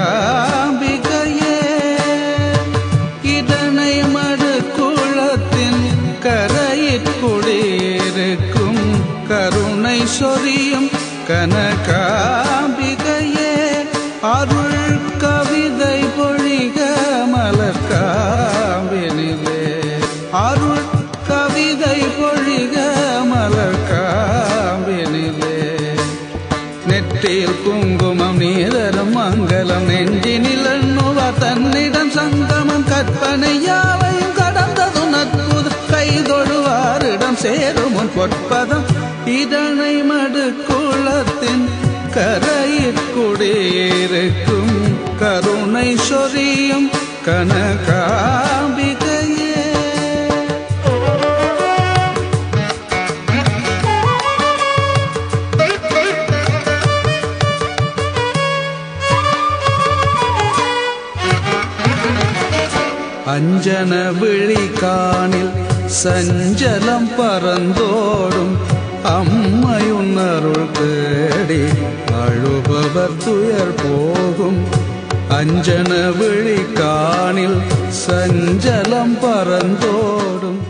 கனகாம்பிகையே இதனை மடுக்குளத்தின் கரையிற் குடியிருக்கும் கருணை சொரியும் கனகாம்பிகையே அருள் கவிதை பொழிக மலர்காம்பினிலே அருள் கவிதை பொழிக மலர்காம்பினிலே நெற்றியில் குங்குமம் நீதரும் மங்களம் நெஞ்சினில் எண்ணுவ தன்னிடம் சங்கமம் கற்பனை யாவையும் கடந்தது நற்புது கைதொழுவாரிடம் சேரும் உன் பொற்பதம் இதனை மடுக்குளத்தின் கரையிற் குடியிருக்கும் கருணை சொரியும் கனகாம்பிகையே அஞ்சன விழிகாணில் சஞ்சலம் பறந்தோடும் அம்மையுன்னருள் தேடி அழுபவர் துயர் போகும் அஞ்சன விழிகாணில் சஞ்சலம் பறந்தோடும்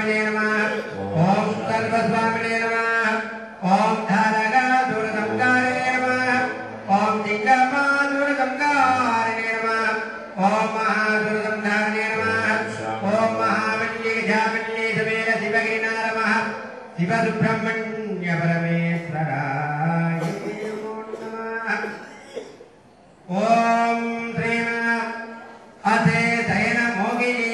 सर्वभूताय नमः ओम सर्वस्वामिने नमः ओम धारकासुरसंहारिणे नमः ओम दिग्गमासुरसंहारिणे नमः ओम महासुरसंहारिणे नमः ओम महावल्लीजावल्ली समेत शिवगिरिनाथ नमः शिवसुब्रह्मण्य परमेश्वराय नमो नमः ओम श्री अथे शयन मोगिनी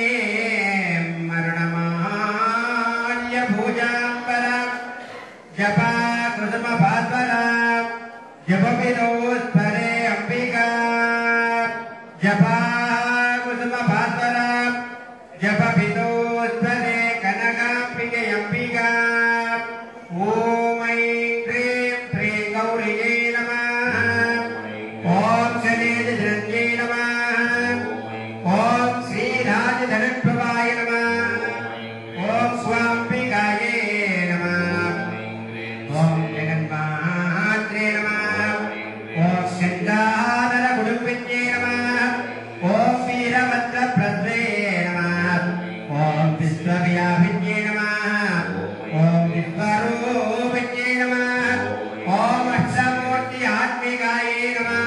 मरणमाल्य भुजाम्बर जपा कुसुम भास्वर जपविदोस्परे अंबिका जपा कुसुम भास्वर जपविदोस्परे कनकांबिके अंबिका ओम ऐं क्रीं श्रीं गौरियै नमः ओम गणेश धनंजय नमः ओम श्रीराज धनप्रभाय नमः ओम स्वाम्बिकाये नमः ओम जगन्मात्रे नमः ओम शंकाधर कुटुंबिन्ये नमः ओम वीरभद्रप्रभ्रे नमः ओम विश्वव्यापिन्ये नमः ओम विश्वरूपिन्ये नमः ओम अष्टमूर्ति आत्मिकाये नमः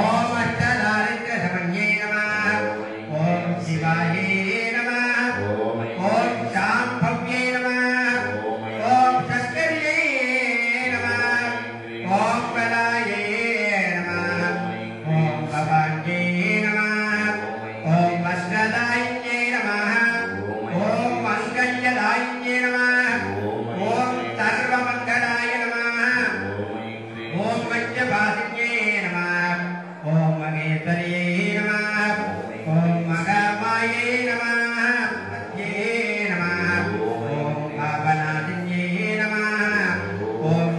ओम अष्टदारिद्र्य समन्ये नमः ओम शिवाये नमः ओम शांभव्ये नमः ओम शंकर्ये नमः ओम बलाये नमः ओम भवान्ये नमः ओम अष्टदायिन्ये नमः ओम मंगल्यदायिन्ये नमः ओम सर्वमंगलाय नमः ओम वज्रभासिन्ये नमः ओम महेश्वर्ये नमः ओम मगामाये नमः मध्ये नमः ओम भावनादिन्ये नमः ओम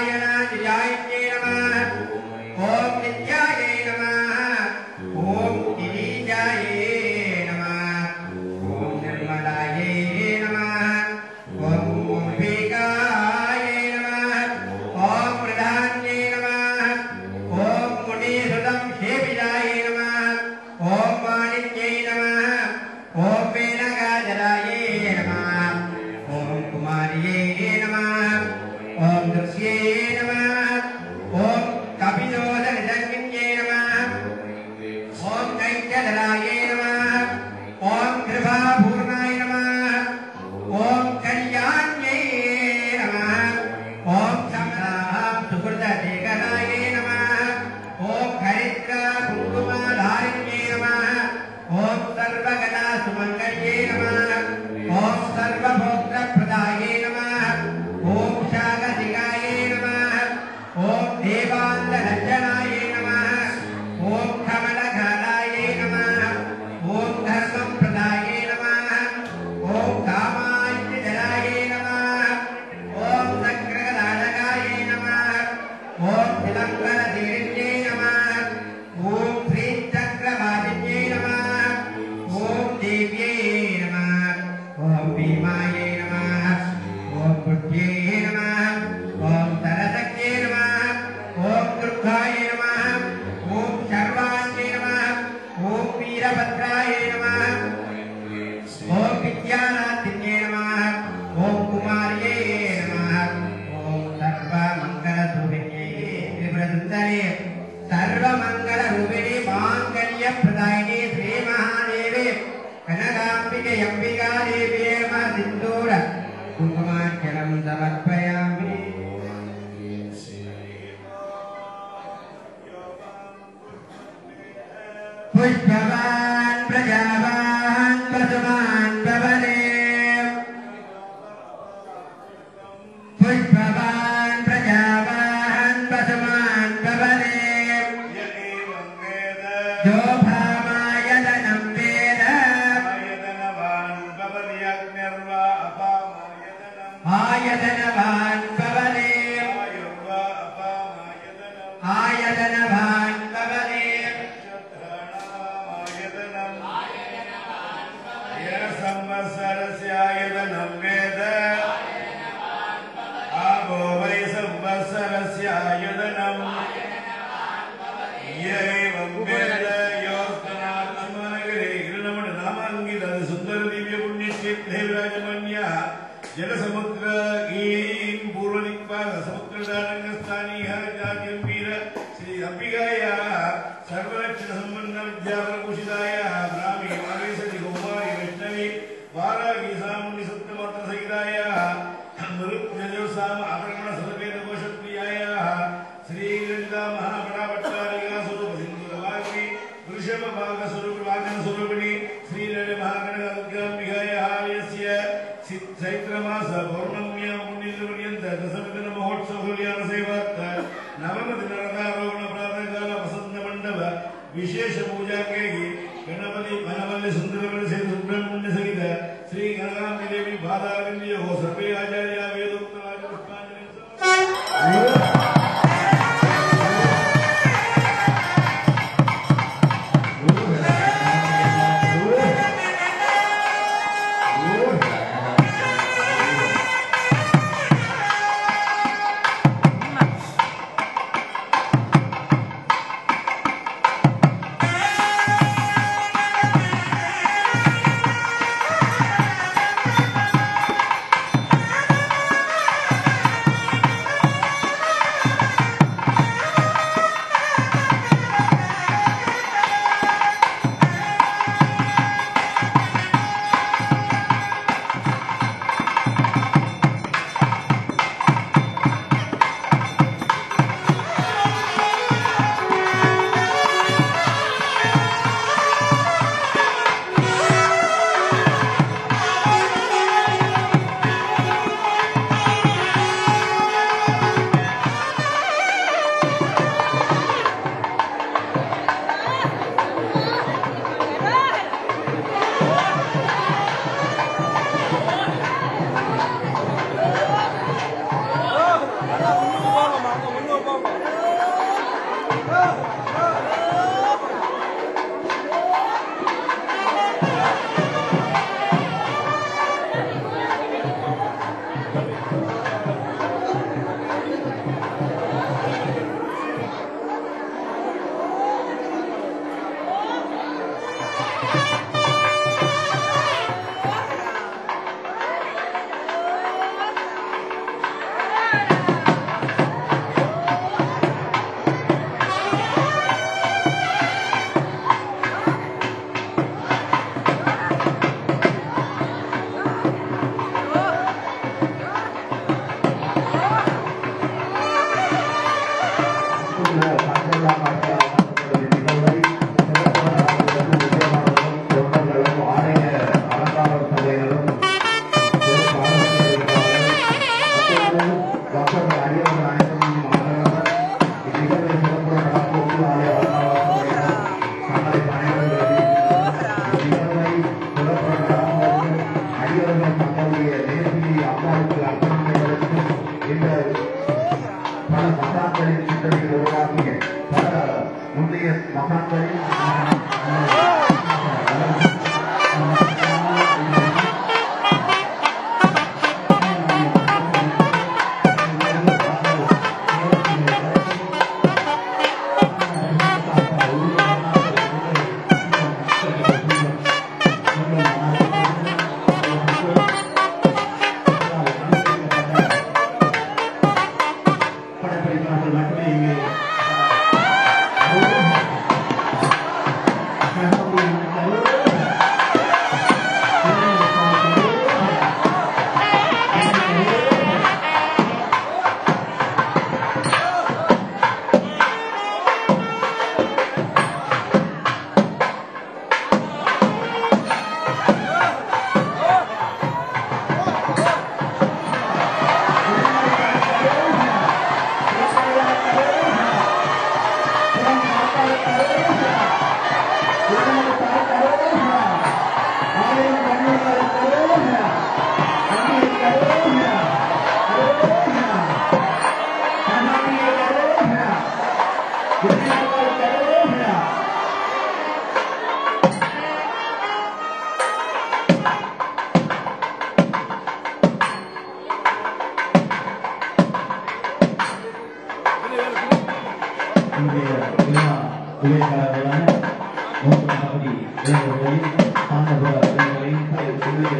नारायणादिजायिन्ये नमः ओम नित्याये नमः ओम गिरिजाये नमः ओम निर्मलाये नमः ओम अंबिकाये नमः ओम प्रधान्ये नमः ओम मुनीसुतं सेविताये नमः ओम माणिक्ये नमः ओम मेनकाजलाये नमः ओम कुमार्ये नमः ओम दुर्गे नमः ओम कपिलोदनिधन्ये नमः ओम कैक्यधराये नमः ओम कृपापूर्णाय नमः ओम कल्याण्ये नमः ओम समरां सुकृतदेकराये नमः ओम हरिद्र कुङ्कुमाधारिण्ये नमः ओम सर्वगणा सुमङ्गल्ये नमः ओम सर्वभोक्तप्रदाये नमः ओम शागदिगाये नमः ओम देवान्तरञ्जनाये नमः ओम कमलघालाये नमः ओम धर्मप्रदाये नमः ओम कामायितराये नमः ओम सक्रगदानकाये नमः ओम तिलंबरधीरिण्ये नमः ओम श्रीचक्रवादिन्ये नमः ओम देव्ये नमः ओम भीमाये नमः ओम बुद्ध्ये नमः ओम सरसक्ये नमः ओम दुर्गाये नमः ओम शर्वाण्ये नमः ओम वीरभद्राये नमः ओम विद्यानाथिन्ये नमः ओम कुमार्ये नमः ओम सर्वमङ्गलरूपिण्ये त्रिपुरसुन्दरे सर्वमङ्गलरूपिणे माङ्गल्यप्रदायिने श्रीमहादेवे कनकाम्बिके अंबिका देवी नमः सिन्दूर कुङ्कुमार्चनं समर्पयामि पुष्पवान् प्रजावान् पशुमान् भवने पुष्पवान् प्रजावान् पशुमान् भवने जो भामायतनं वेद आयतनवान् भवने आयतनवान् भवने संवत्सरस्यायतनं वेद आभो वै संवत्सरस्यायतनं एवं वेद योस्तनात्मनगरे हिरणमणनामाङ्गित सुन्दर दिव्य पुण्यक्षेत्रे विराजमान्या जलसमुद्र ईं पूर्वदिक्पाल समुद्रदानंगस्थानीह जागंभीर श्री अंबिकाया सर्वलक्षण संपन्न विद्यावरकुशिताया ब्राह्मी माहेश्वरी गौमारी वैष्णवी वारागी सामुनि सप्तमात्र सहिताया मरुत्जयोसाम आभरण सर्वेद कोशप्रियाया श्री गंगा महागणावट्टारिका स्वरूप सिंधुवाग्नि वृषभ भाग स्वरूप वागन स्वरूपिणी श्री नर महागणगंबिकाया आलयस्य चैत्रमास पौर्णम्य मुनिर्पर्यंत दशमदिन महोत्सव कल्याण सेवार्थ नवम दिनारोहण प्रातःकाल वसंत मंडप विशेष पूजा के गणपति वनवल्ली सुंदरवल्ली से सुब्रह्मण्य सहित श्री गंगांबी देवी बाधारण्य हो सर्वे आचार्य वेदोक्त पुष्पांजलि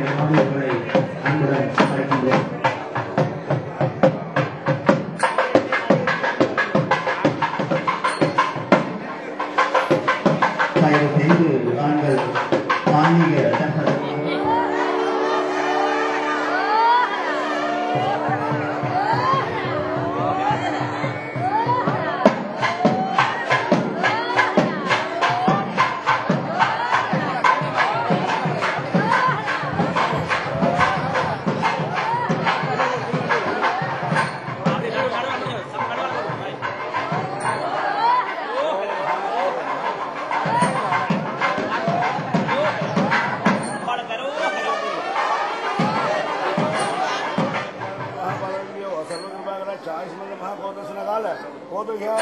Terima kasih. आयुष्मान महाकोदर्शन काल कोदुघ्या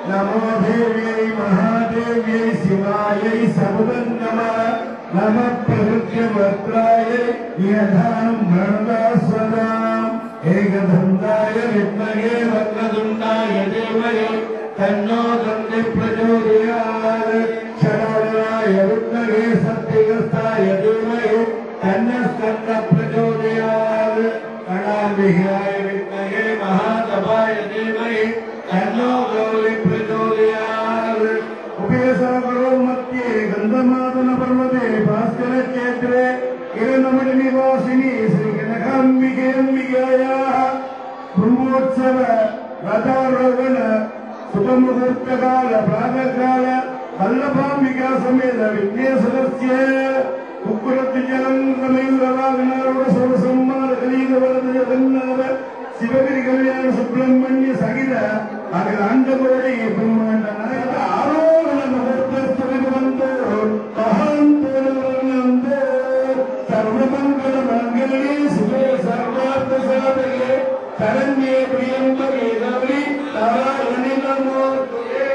नमो देव्यै महादेव्यै शिवायै सर्वं नमः नमः प्रकृत्यवक्त्रायै यथां भरदास्वदाम् एकदन्ताय विद्महे वक्रतुण्डाय धीमहि तन्नो दन्ति प्रचोदयात् षडाननाय विद्महे सत्यगस्ताय धीमहि तन्नः स्कन्दः प्रचोदयात् गणाम्बिकाय विद्महे महातपाय धीमहि तन्नो गौरी प्रचोदयात् उभयसागरो मध्ये गन्धमादन पर्वते भास्कर क्षेत्रे हिरण्यमणि निवासिनी श्री कनकाम्बिकायाः ब्रह्मोत्सव रथारोहण सुखमुहूर्तकाल प्रातःकाल वल्लभाम्बिका समेत विघ्नेश्वरस्य उग्रद्विजलं रमयूरवागणारूढ सर्वसम्मान कलीगवरदय तन्नाद शिवगिरि कल्याण सुब्रह्मण्य सहित अखिलाण्डकोटि ब्रह्माण्ड नायक आरोहण मुहूर्तस्थलितवन्तो महान्तोलवन्तो सर्वमङ्गलमाङ्गल्ये शिवे सर्वार्थसाधके शरण्ये प्रियम्बके गौरी नारायणि नमोस्तुते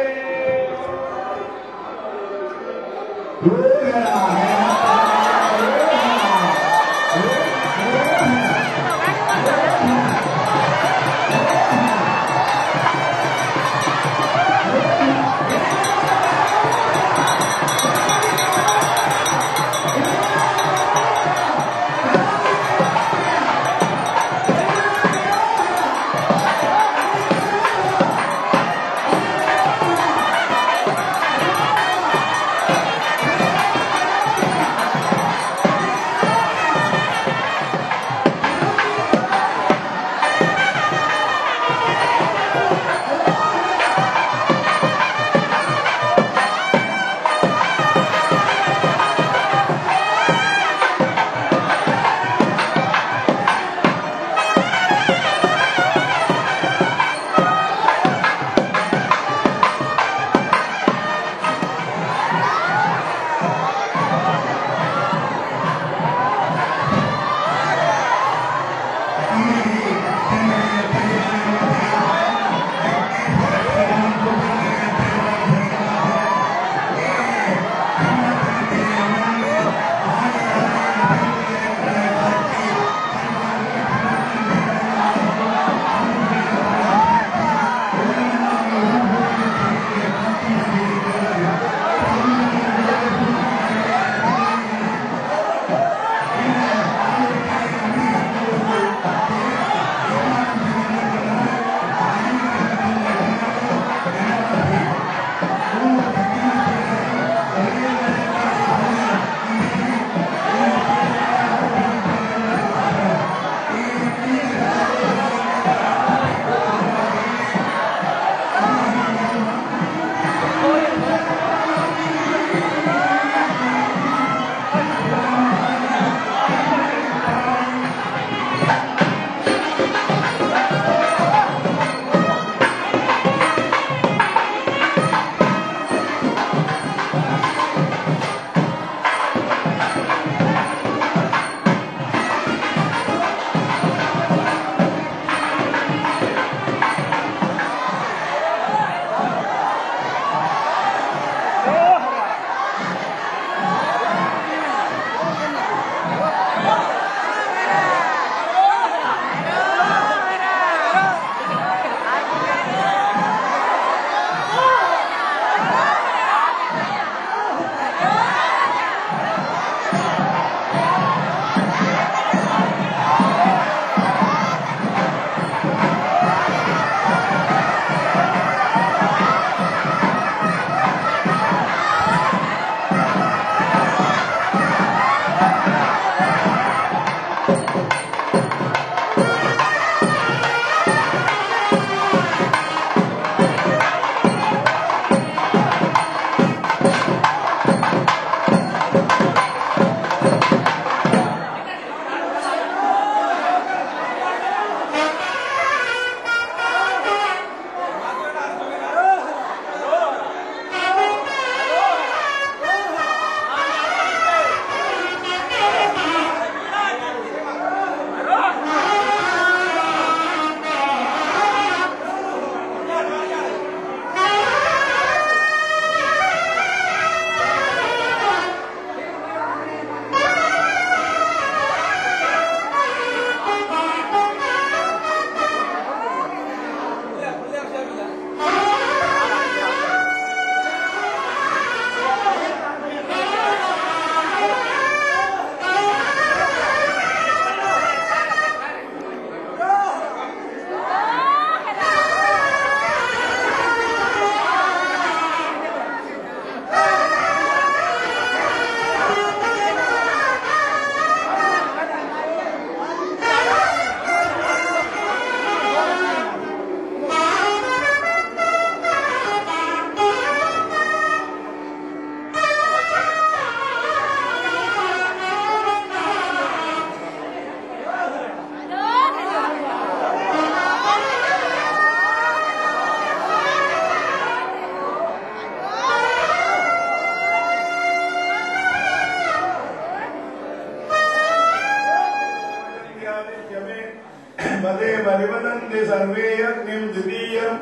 प्रजापन्ति सर्वे अग्निं द्वितीयं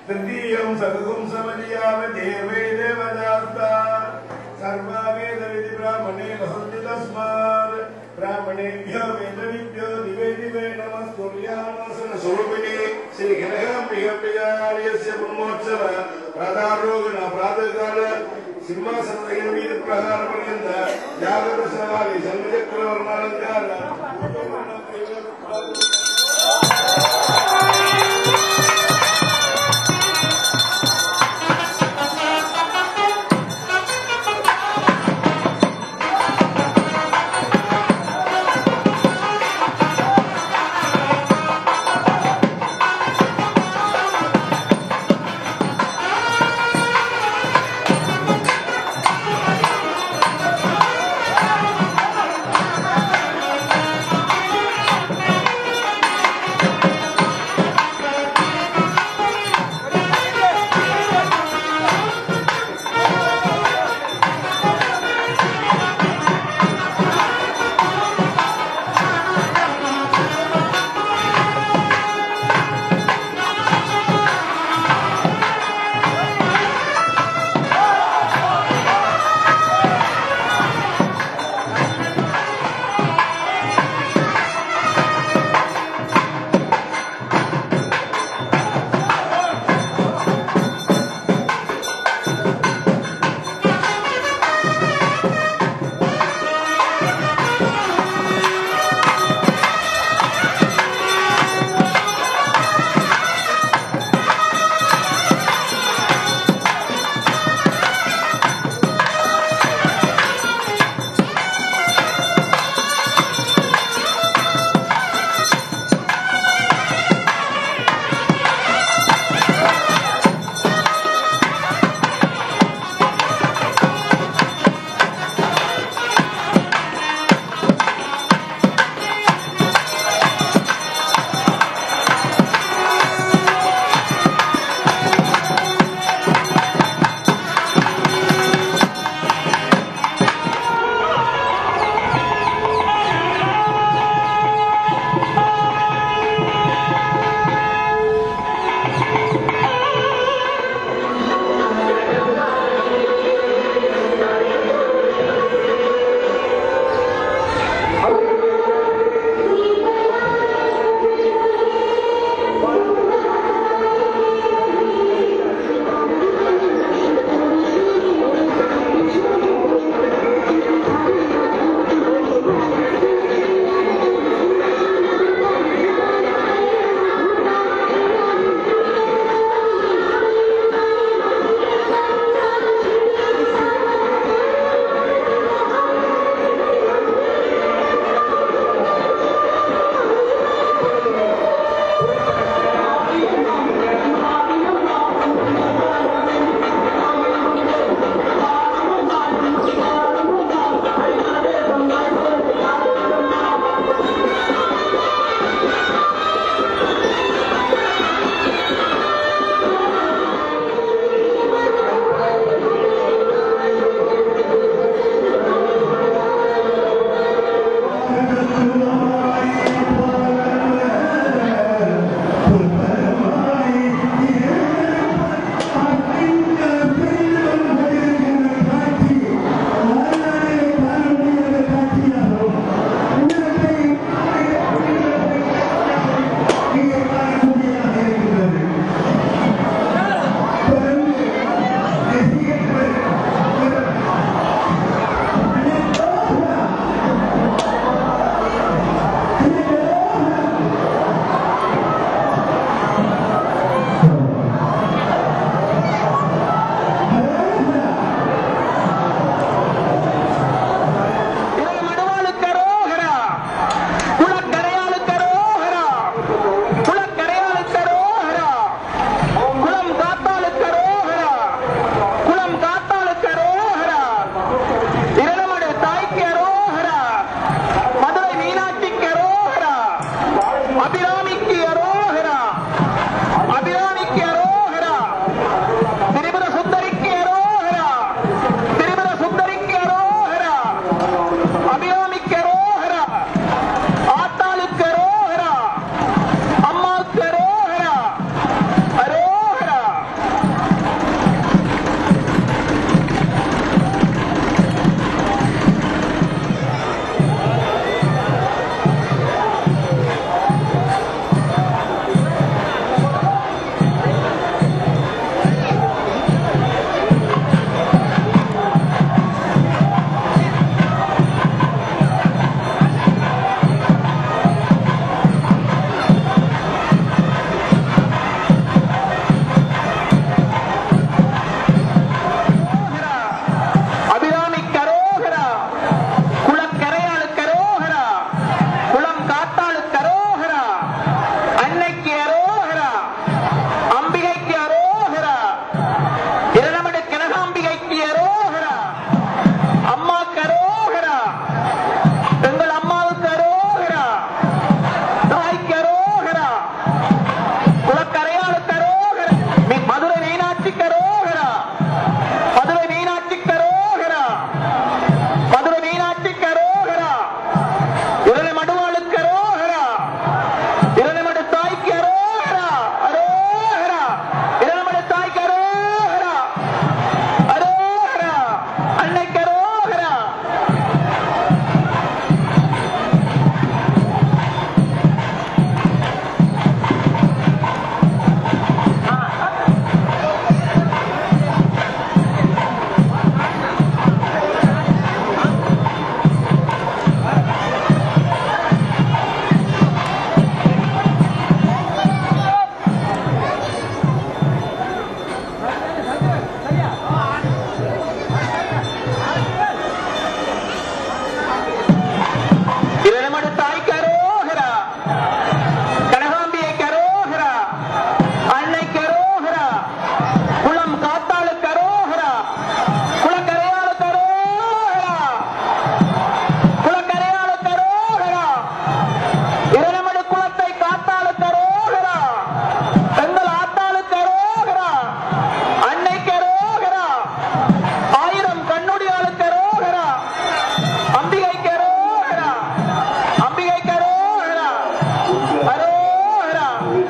तृतीयं सगुं समधियाम देवे देवदास्ता सर्वा वेदविधि ब्राह्मणे वसन्ति तस्मात् ब्राह्मणेभ्यो वेदविभ्यो दिवे दिवे नमस्तुर्यामासन स्वरूपिणे श्री कनकाम्बिका प्रियालयस्य ब्रह्मोत्सव प्रातःरोगण प्रातःकाल सिंहासनदयन वीर प्रहार पर्यंत जागृत सवाली संचक्रवर्णालंकार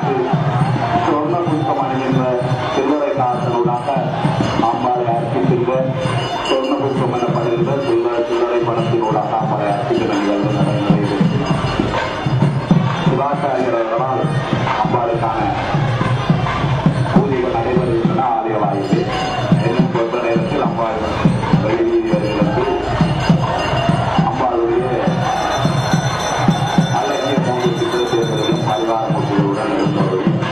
பார்த்து சொர்ண புஷ்பம் அணிகின்ற சில்லறை காசனூடாக அம்பாளை அர்ப்பிக்கின்ற சொர்ண புஷ்பம் எனப்படுகின்ற சில்லறை பணத்தினூடாக அம்பாளை அர்ப்பிக்கின்ற நிகழ்வு நடைபெறுகிறது. சிவாச்சாரியர்களால் அம்பாளுக்கான பூஜைகள் நடைபெறுகின்றன. ஆலய வாயிலே இன்னும் கொஞ்ச நேரத்தில் அம்பாள் வெளிவீதிகளுக்கு அம்பாளுடைய அழகிய மூன்று சித்திர தேர்தலிலும் பரிவார முறையுடன் இருந்தவர்கள்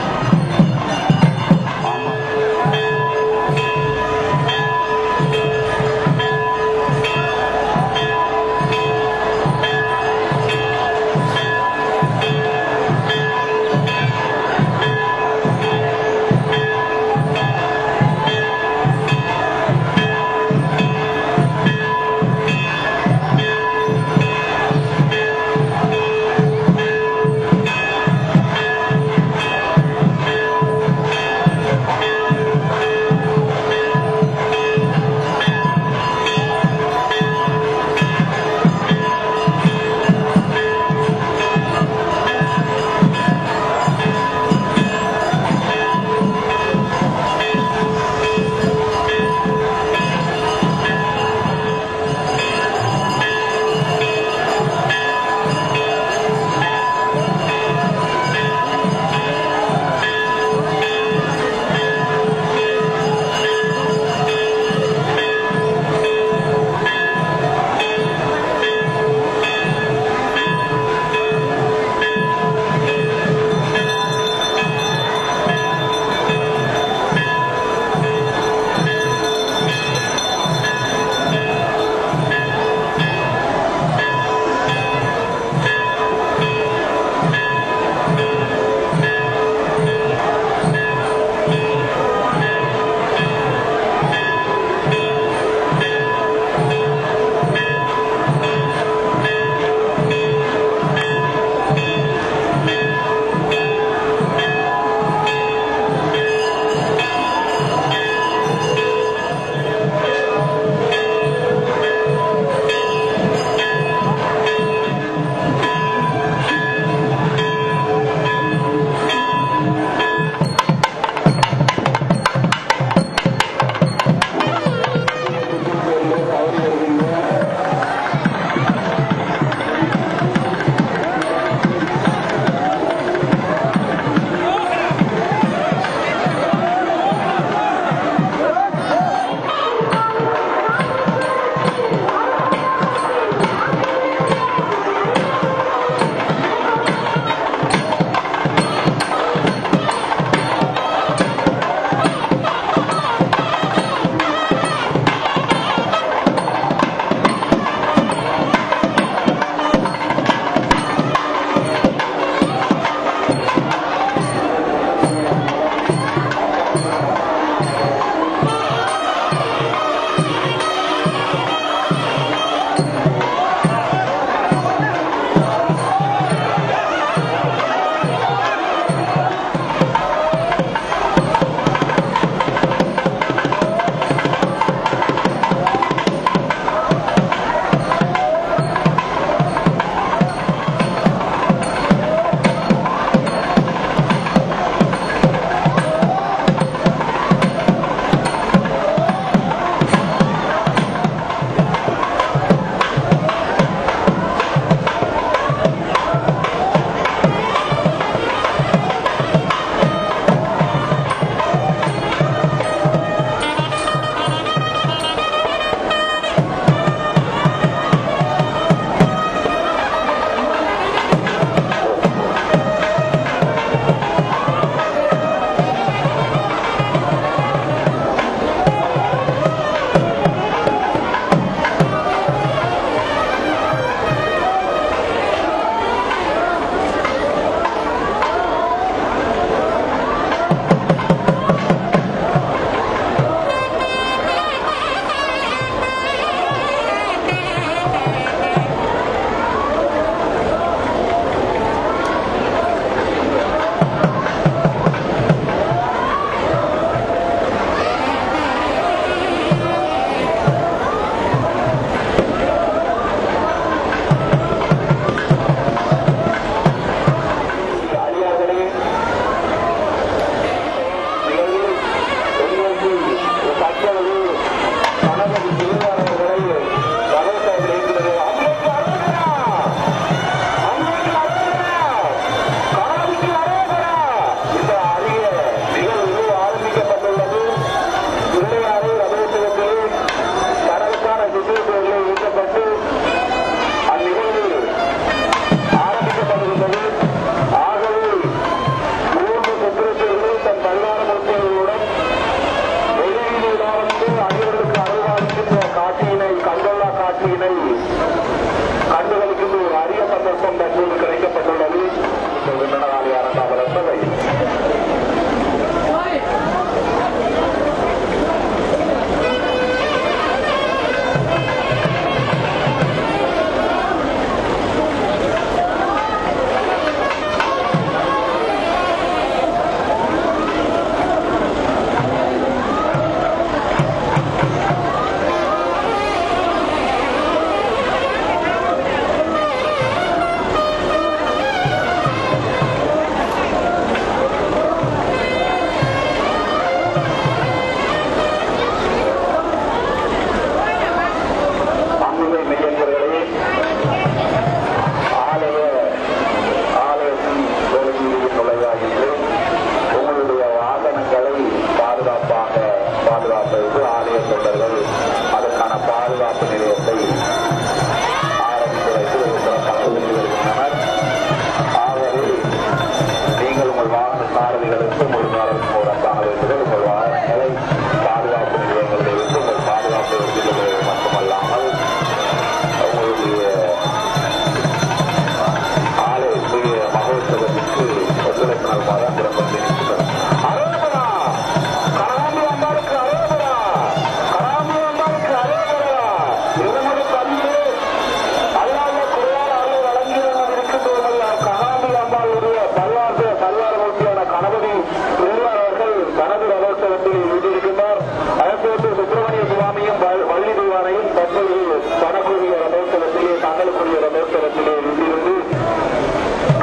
அவர்கள் தனது ரதோற்சவத்தில் ஈடுபட்டிருக்கின்றார். அதேபோன்று சுப்பிரமணிய சுவாமியும் வள்ளி தெய்வானையும் தற்போது தனக்குரிய ரதோற்சவத்திலே தங்களுக்குரிய ரதோற்சவத்திலே ஈடுபட்டு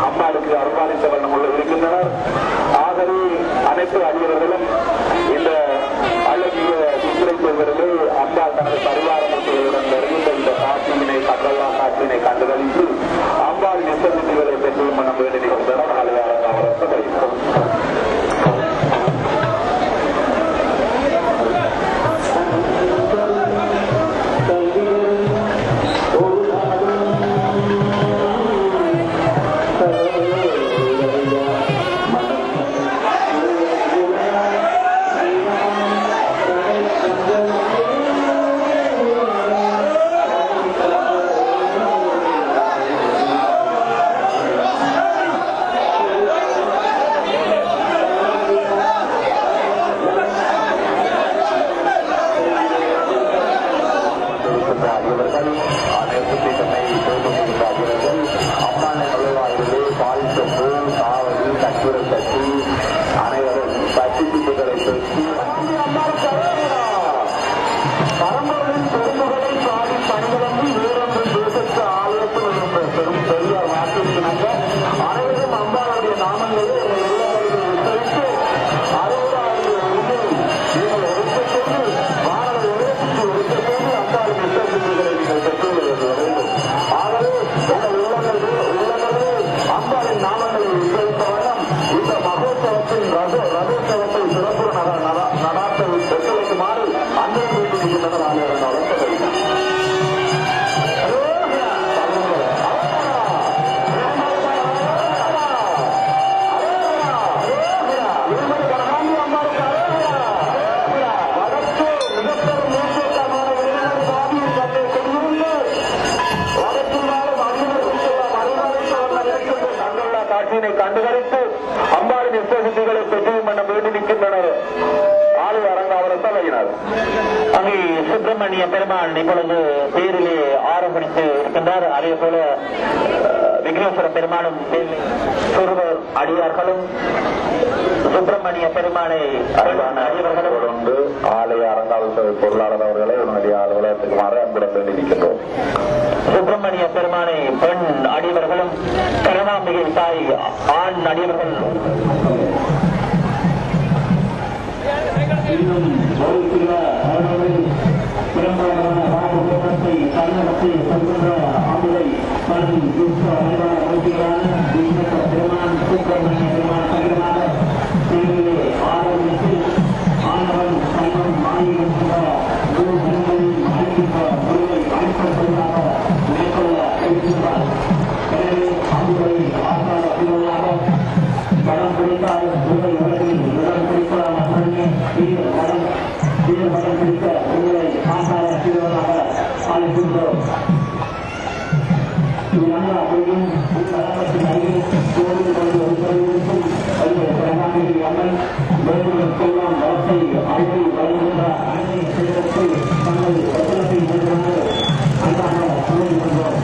அம்பாளுக்கு அருள்பாலித்த வண்ணம் உள்ள இருக்கின்றனர். ஆகவே அனைத்து அடியவர்களும் இந்த அழகிய சித்திரை செல்வதற்கு அம்பாள் தனது பரிவார மக்களுடன் வருகின்ற இந்த காட்சியினை கண்டல்லா காட்சியினை கண்டுகளித்து அம்பாள் நிசந்திகளை பெற்று மனம் வேண்டியிருக்கின்றனர். அலையாளர் அவரது வைக்கும் கண்டுகளித்து அம்பாளின் விசேஷங்களை பெற்று மன்னம் வேண்டியிருக்கின்றனர். ஆலய அரங்காவலர் தலையினர் அங்கே சுப்பிரமணிய பெருமாள் இப்பொழுது தேரிலே ஆரம்பித்து இருக்கின்றார். அதே போல விக்னேஸ்வர பெருமாளும் சிறுவர் அடியார்களும் சுப்பிரமணிய பெருமாளை அடியவர்களும் ஆலய அரங்காவல் பொருளாளர் அவர்களை உடனடியாக அலுவலகத்துக்குமாறு அன்புடன் வேண்டியிருக்கின்றோம். சுப்பிரமணிய பெருமானை பெண் அடியவர்களும் கருணாம்பிகை தாய் ஆண் அடியவர்கள் படம் பிடித்தால் உங்களை உலகில் உடல் பிடிக்கலாம் அப்படியே படம் பிடித்த உங்களை ஆசார சீரவனாக அழைக்கின்றோம். அப்படியும் கலப்பத்தின் அருகில் கோவில் கொண்டு ஒருத்தருக்கும் பிரதானி அம்மன் வேண்டுமெல்லாம் வளத்தை அறிவை வழங்குகின்ற அன்னை சிறப்பு தங்கள் ஒத்துழைப்பை செய்கிறது அன்றாக கூறிக்கொண்டோம்.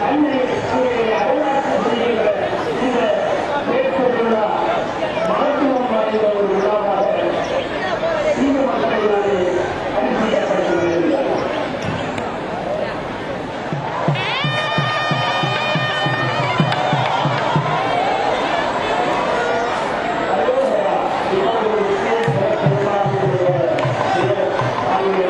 அன்னை அங்கே அடையாளம் செய்கின்ற இந்த தேர்தல் விழா மகத்துவம் வாய்ந்த ஒரு விழாவாக இந்த மக்களினாலே அறிவிக்கப்பட்டுள்ளது. அங்கே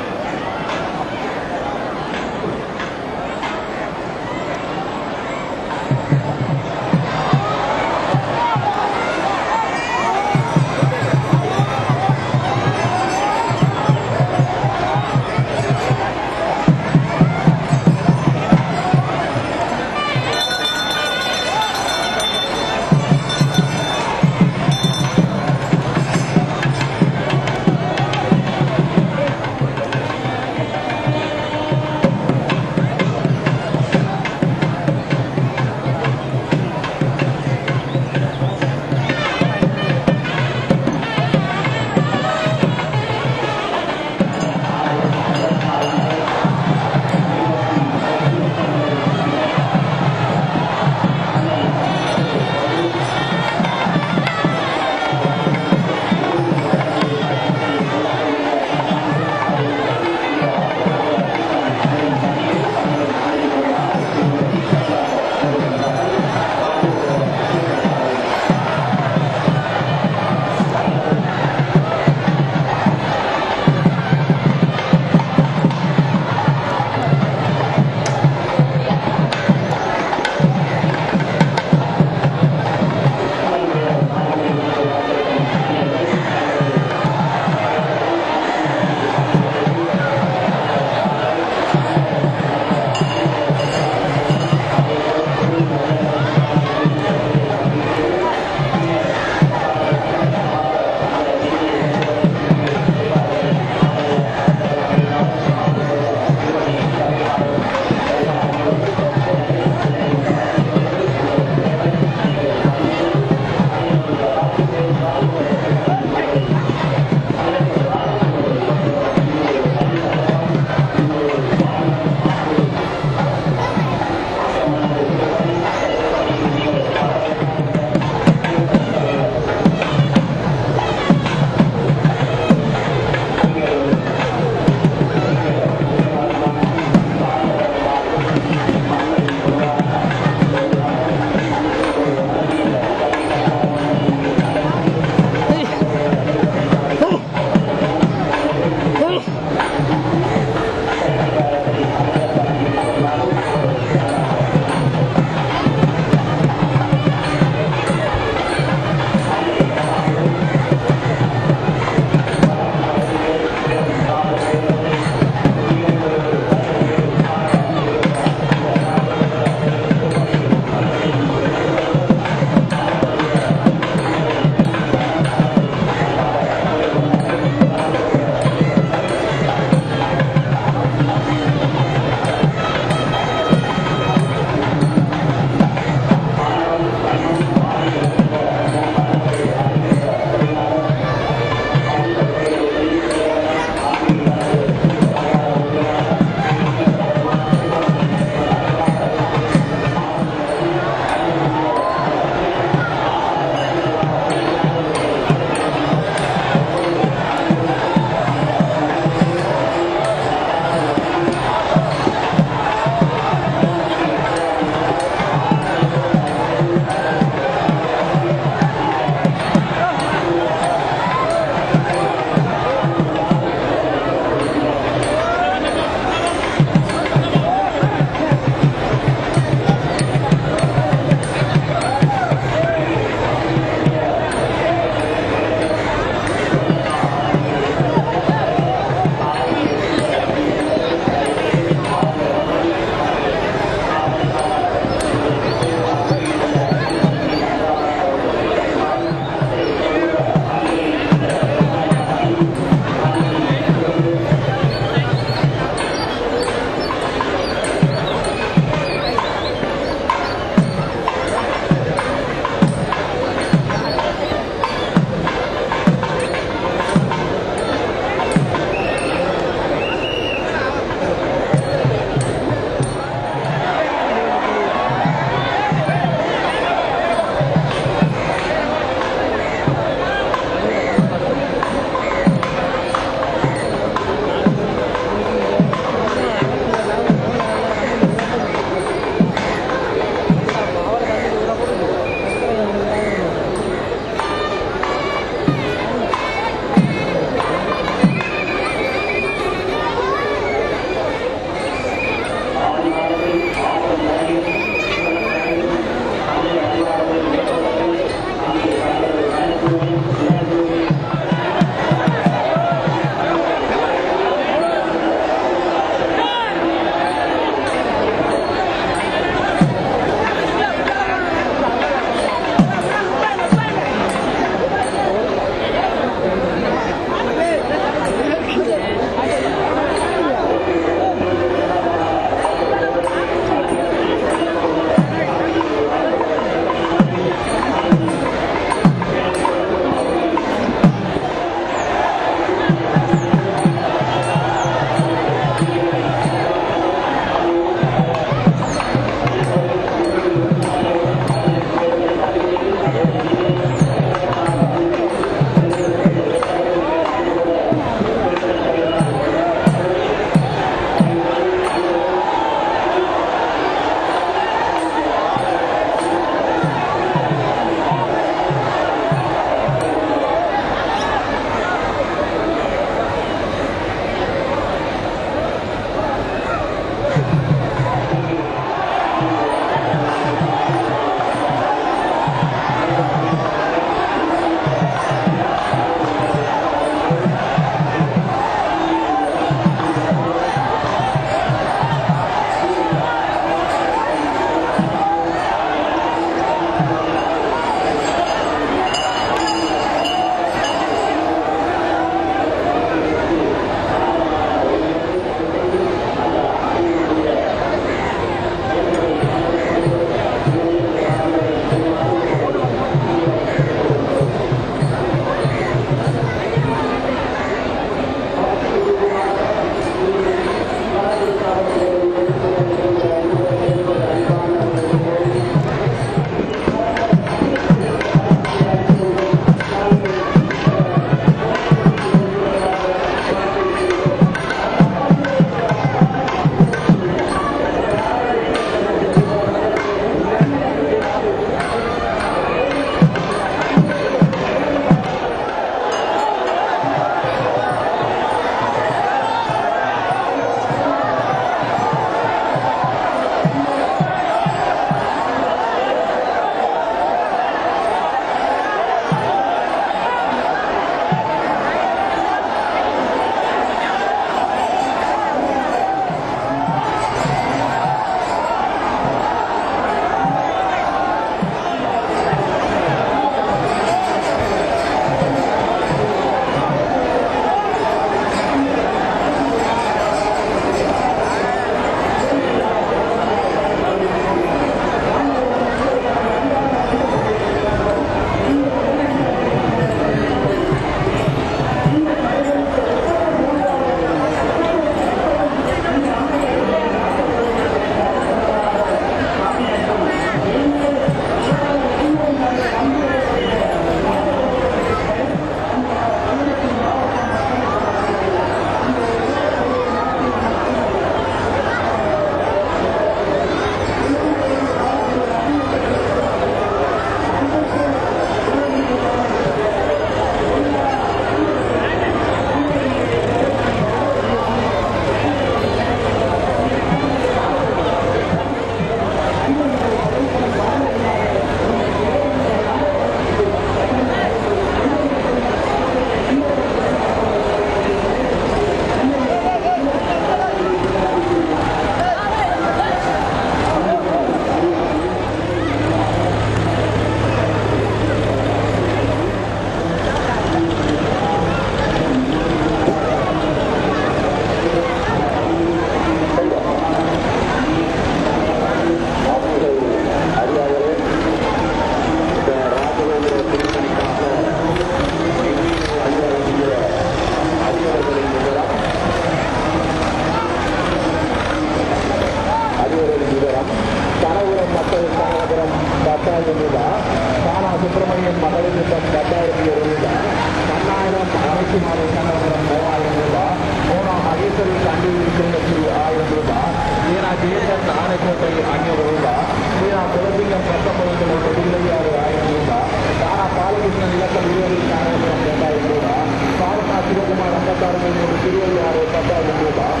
முப்பத்தாறு திருவையாறு 10,000 ரூபாய்.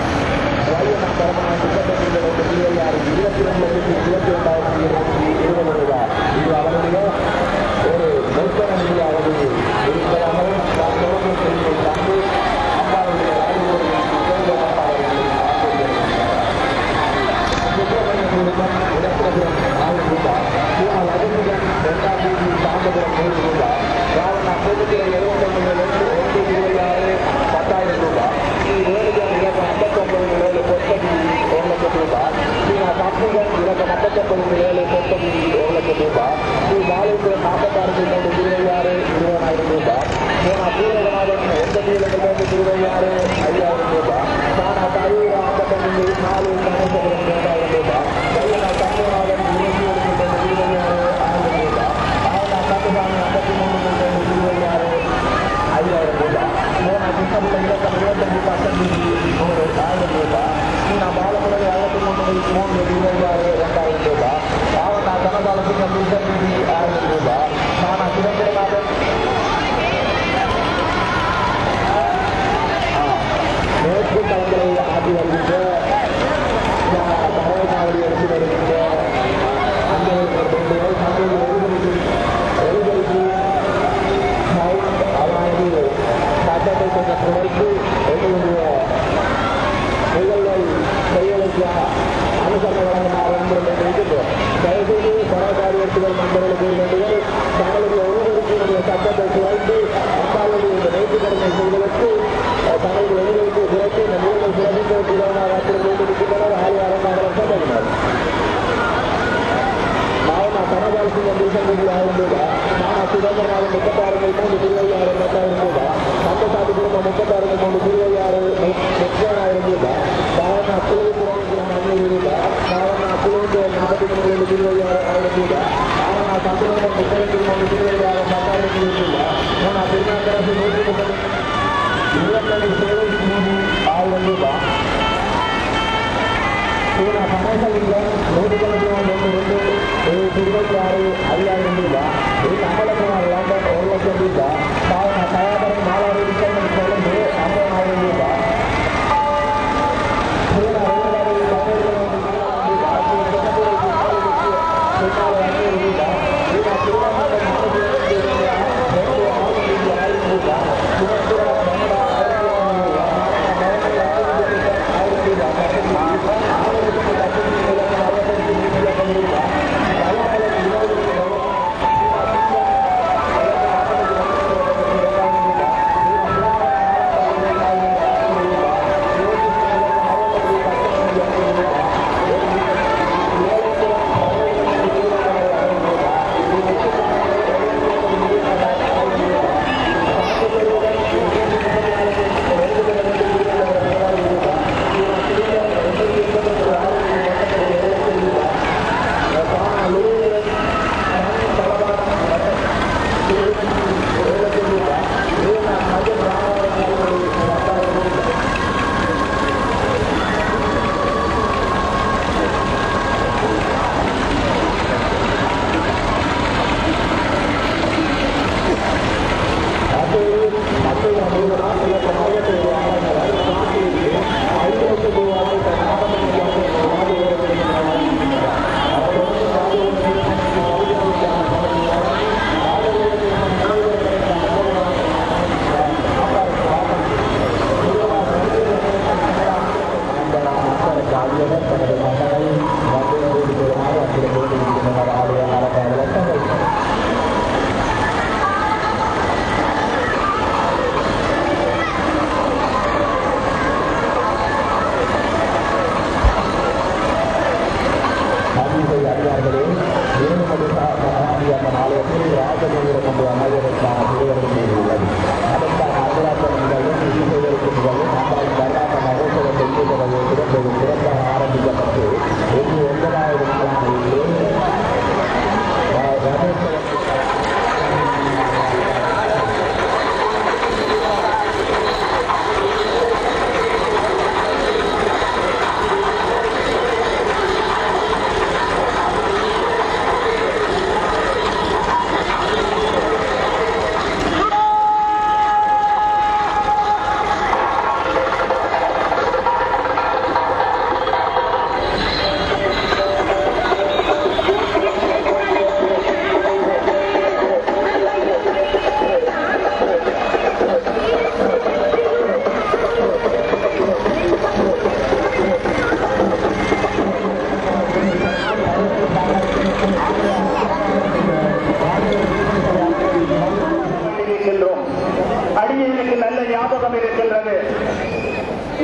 வையனா பரமநாடு முப்பத்தொன்று திருவையாறு 22,22,220 ரூபாய். இது அவருடைய ஒரு நெருக்கட நிதியாவது இருப்பதால் நாம் தொடர்பு செய்து தந்து அம்மாவுடைய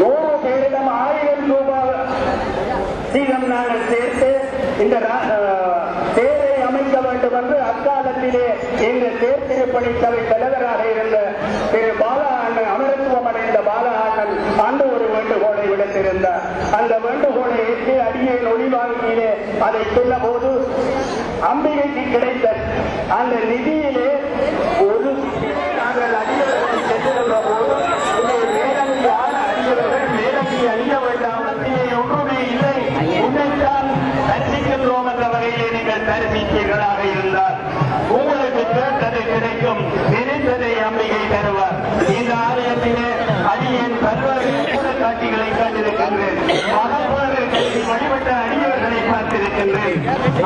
100 பேரிடம் 1000 ரூபாய் சீதம் நாங்கள் சேர்த்து இந்த தேரை அமைக்க வேண்டும் என்று அக்காலத்திலே எங்கள் தேர் திருப்பணி சபை தலைவராக இருந்த திரு பாலா அமரத்துவம் அடைந்த பாலா அண்ணன் அந்த ஒரு வேண்டுகோளை விடுத்திருந்தார். அந்த வேண்டுகோளை ஏற்று அடியின் ஒளிவாங்கியிலே அதை சொன்ன போது அம்பிகைக்கு கிடைத்த அந்த நிதியிலே ஒரு நாங்கள் அடியவர்களை சென்றிருந்த போது மேலங்கி ஆன அடியவர்கள் மேலங்கி அணிய வேண்டாம், அதிலே ஒன்றுமே இல்லை, உன்னைத்தான் தரிசிக்கின்றோம் என்ற வகையிலே நீங்கள் தரிசிப்பீர்களாக இருந்தால் உங்களுக்கு கேட்டது கிடைக்கும், நினைத்ததை அம்பிகை தருவார். இந்த ஆலயத்திலே அடியேன் பல்வேறு காட்சிகளை கண்டிருக்கின்றேன். மகப்பேறு கல்வி வழிபட்ட அடியவர்களை பார்த்திருக்கின்றேன்.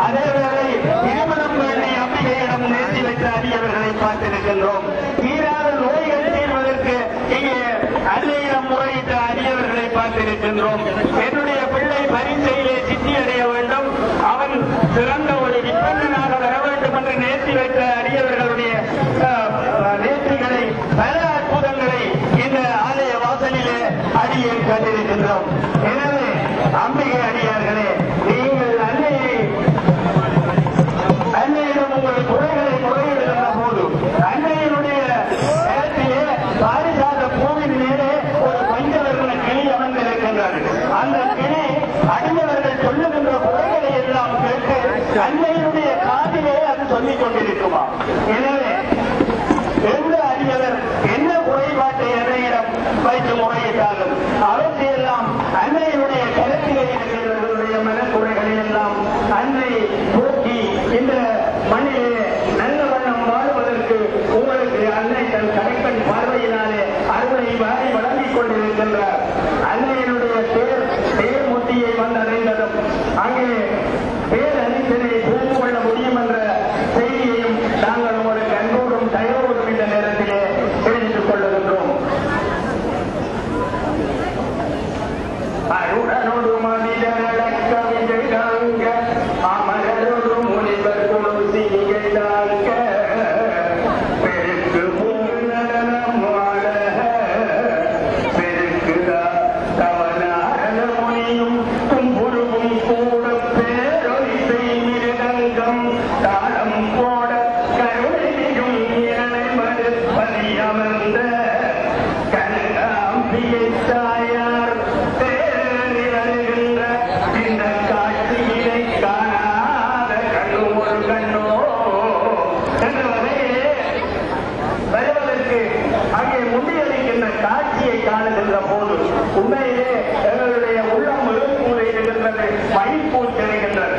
அதேவேளை திருமணம் வேண்டி அம்பிகையிடம் நேர்த்தி வைத்த அடியவர்களை பார்த்திருக்கின்றோம். தீராத நோய்கள் தீர்வதற்கு இங்கே அன்னையிடம் முறையிட்ட அடியவர்களை பார்த்திருக்கின்றோம். என்னுடைய பிள்ளை பரீட்சையிலே சித்தி அடைய வேண்டும், அவன் சிறந்த ஒரு விற்பனனாக வர வேண்டும் என்று நேர்த்தி வைத்த அடியவர்களுடைய நேர்த்திகளை பல அற்புதங்களை இந்த ஆலய வாசலிலே அடியேன் கண்டிருக்கின்றோம். எனவே அம்பிகை அடியார்களே, நீங்கள் அன்னையிடம் உங்கள் குறைகளை முறையிடுகின்ற போது அன்னையினுடைய நேரத்திலே பாரிஜாத பூவின் மேலே ஒரு பஞ்சவர்ண கிளி அமர்ந்திருக்கின்றது. அந்த கிளி அடியவர்கள் சொல்லுகின்ற குறைகளை எல்லாம் கேட்டு அன்னையினுடைய காதிலே அது சொல்லிக் கொண்டிருக்குமா? எனவே எந்த அடியவர் என்ன குறைபாட்டை அன்னையிடம் வைத்து முறையிட்டாலும் அவற்றையெல்லாம் அன்னையினுடைய கருத்திலே இருக்கிறவர்களுடைய மனக்குறைகளை எல்லாம் அன்னை போக்கி இந்த மண்ணிலே நல்ல வண்ணம் வாழ்வதற்கு உங்களுக்கு அன்னை தன் கடைக்கண் பார்வையினாலே அருளை வாரி வழங்கிக் கொண்டிருக்கின்றார். அன்னையினுடைய தேர் முத்தியை வந்தடைந்ததும் அங்கே பேரணித்தினை புரிந்து கொள்ள முடியும் என்ற செய்தியையும் நாங்கள் உங்களுக்கு அன்போடும் தயவோடும் இந்த நேரத்திலே தெரிவித்துக் கொள்ளுகின்றோம். அருடனோடு மனிதனடக்க விஜயாங்க அமரரோடு முனிவர் குழுசி நிகழ்ந்தாங்க பெருக்கு மூன்று நடனம் ஆட பெருக்குதா தவனாரண முனியும் தும்புருவும் கூட பேரொலிசை மிருதங்கம் தாளம் போட கருணையும் இரணை மறுப்பதி அமர்ந்த கனகாம்பிகை தாயார் வருகின்ற இந்த காட்சியினை காணாத கண்ணு ஒரு கண்ணோ என்ற வகையிலே வருவதற்கு அங்கே முன்னியளிக்கின்ற காட்சியை காணுகின்ற போது உண்மையிலே எங்களுடைய உள்ளம் எழுப்பூர் இருக்கின்றது, மகிழ்ப்பூர் தெரிகின்றது.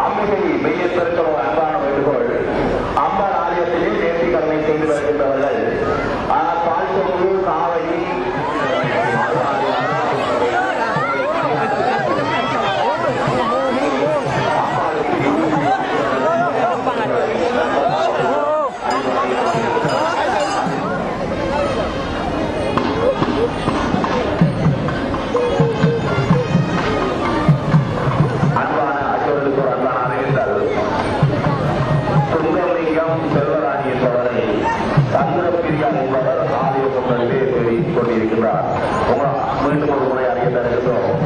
அம்பிகை மெய்யத்திற்கு ஒரு அன்பான வேண்டுகோள். அம்பாள் ஆலயத்திலே நேர்த்தி கடனை செய்து வருகின்றவர்கள் ஆனால் பால்சோறு காவடி அன்பான அச்சோருக்கு ஒரு அன்பான அறிவித்தல். சுந்தரலிங்கம் செல்வராணி என்பவரை சந்திரபிரியா என்பவர் ஆலய முன்னே தெரிவித்துக் கொண்டிருக்கிறார். மீண்டும் ஒரு முறை அறிய தருகின்றோம்.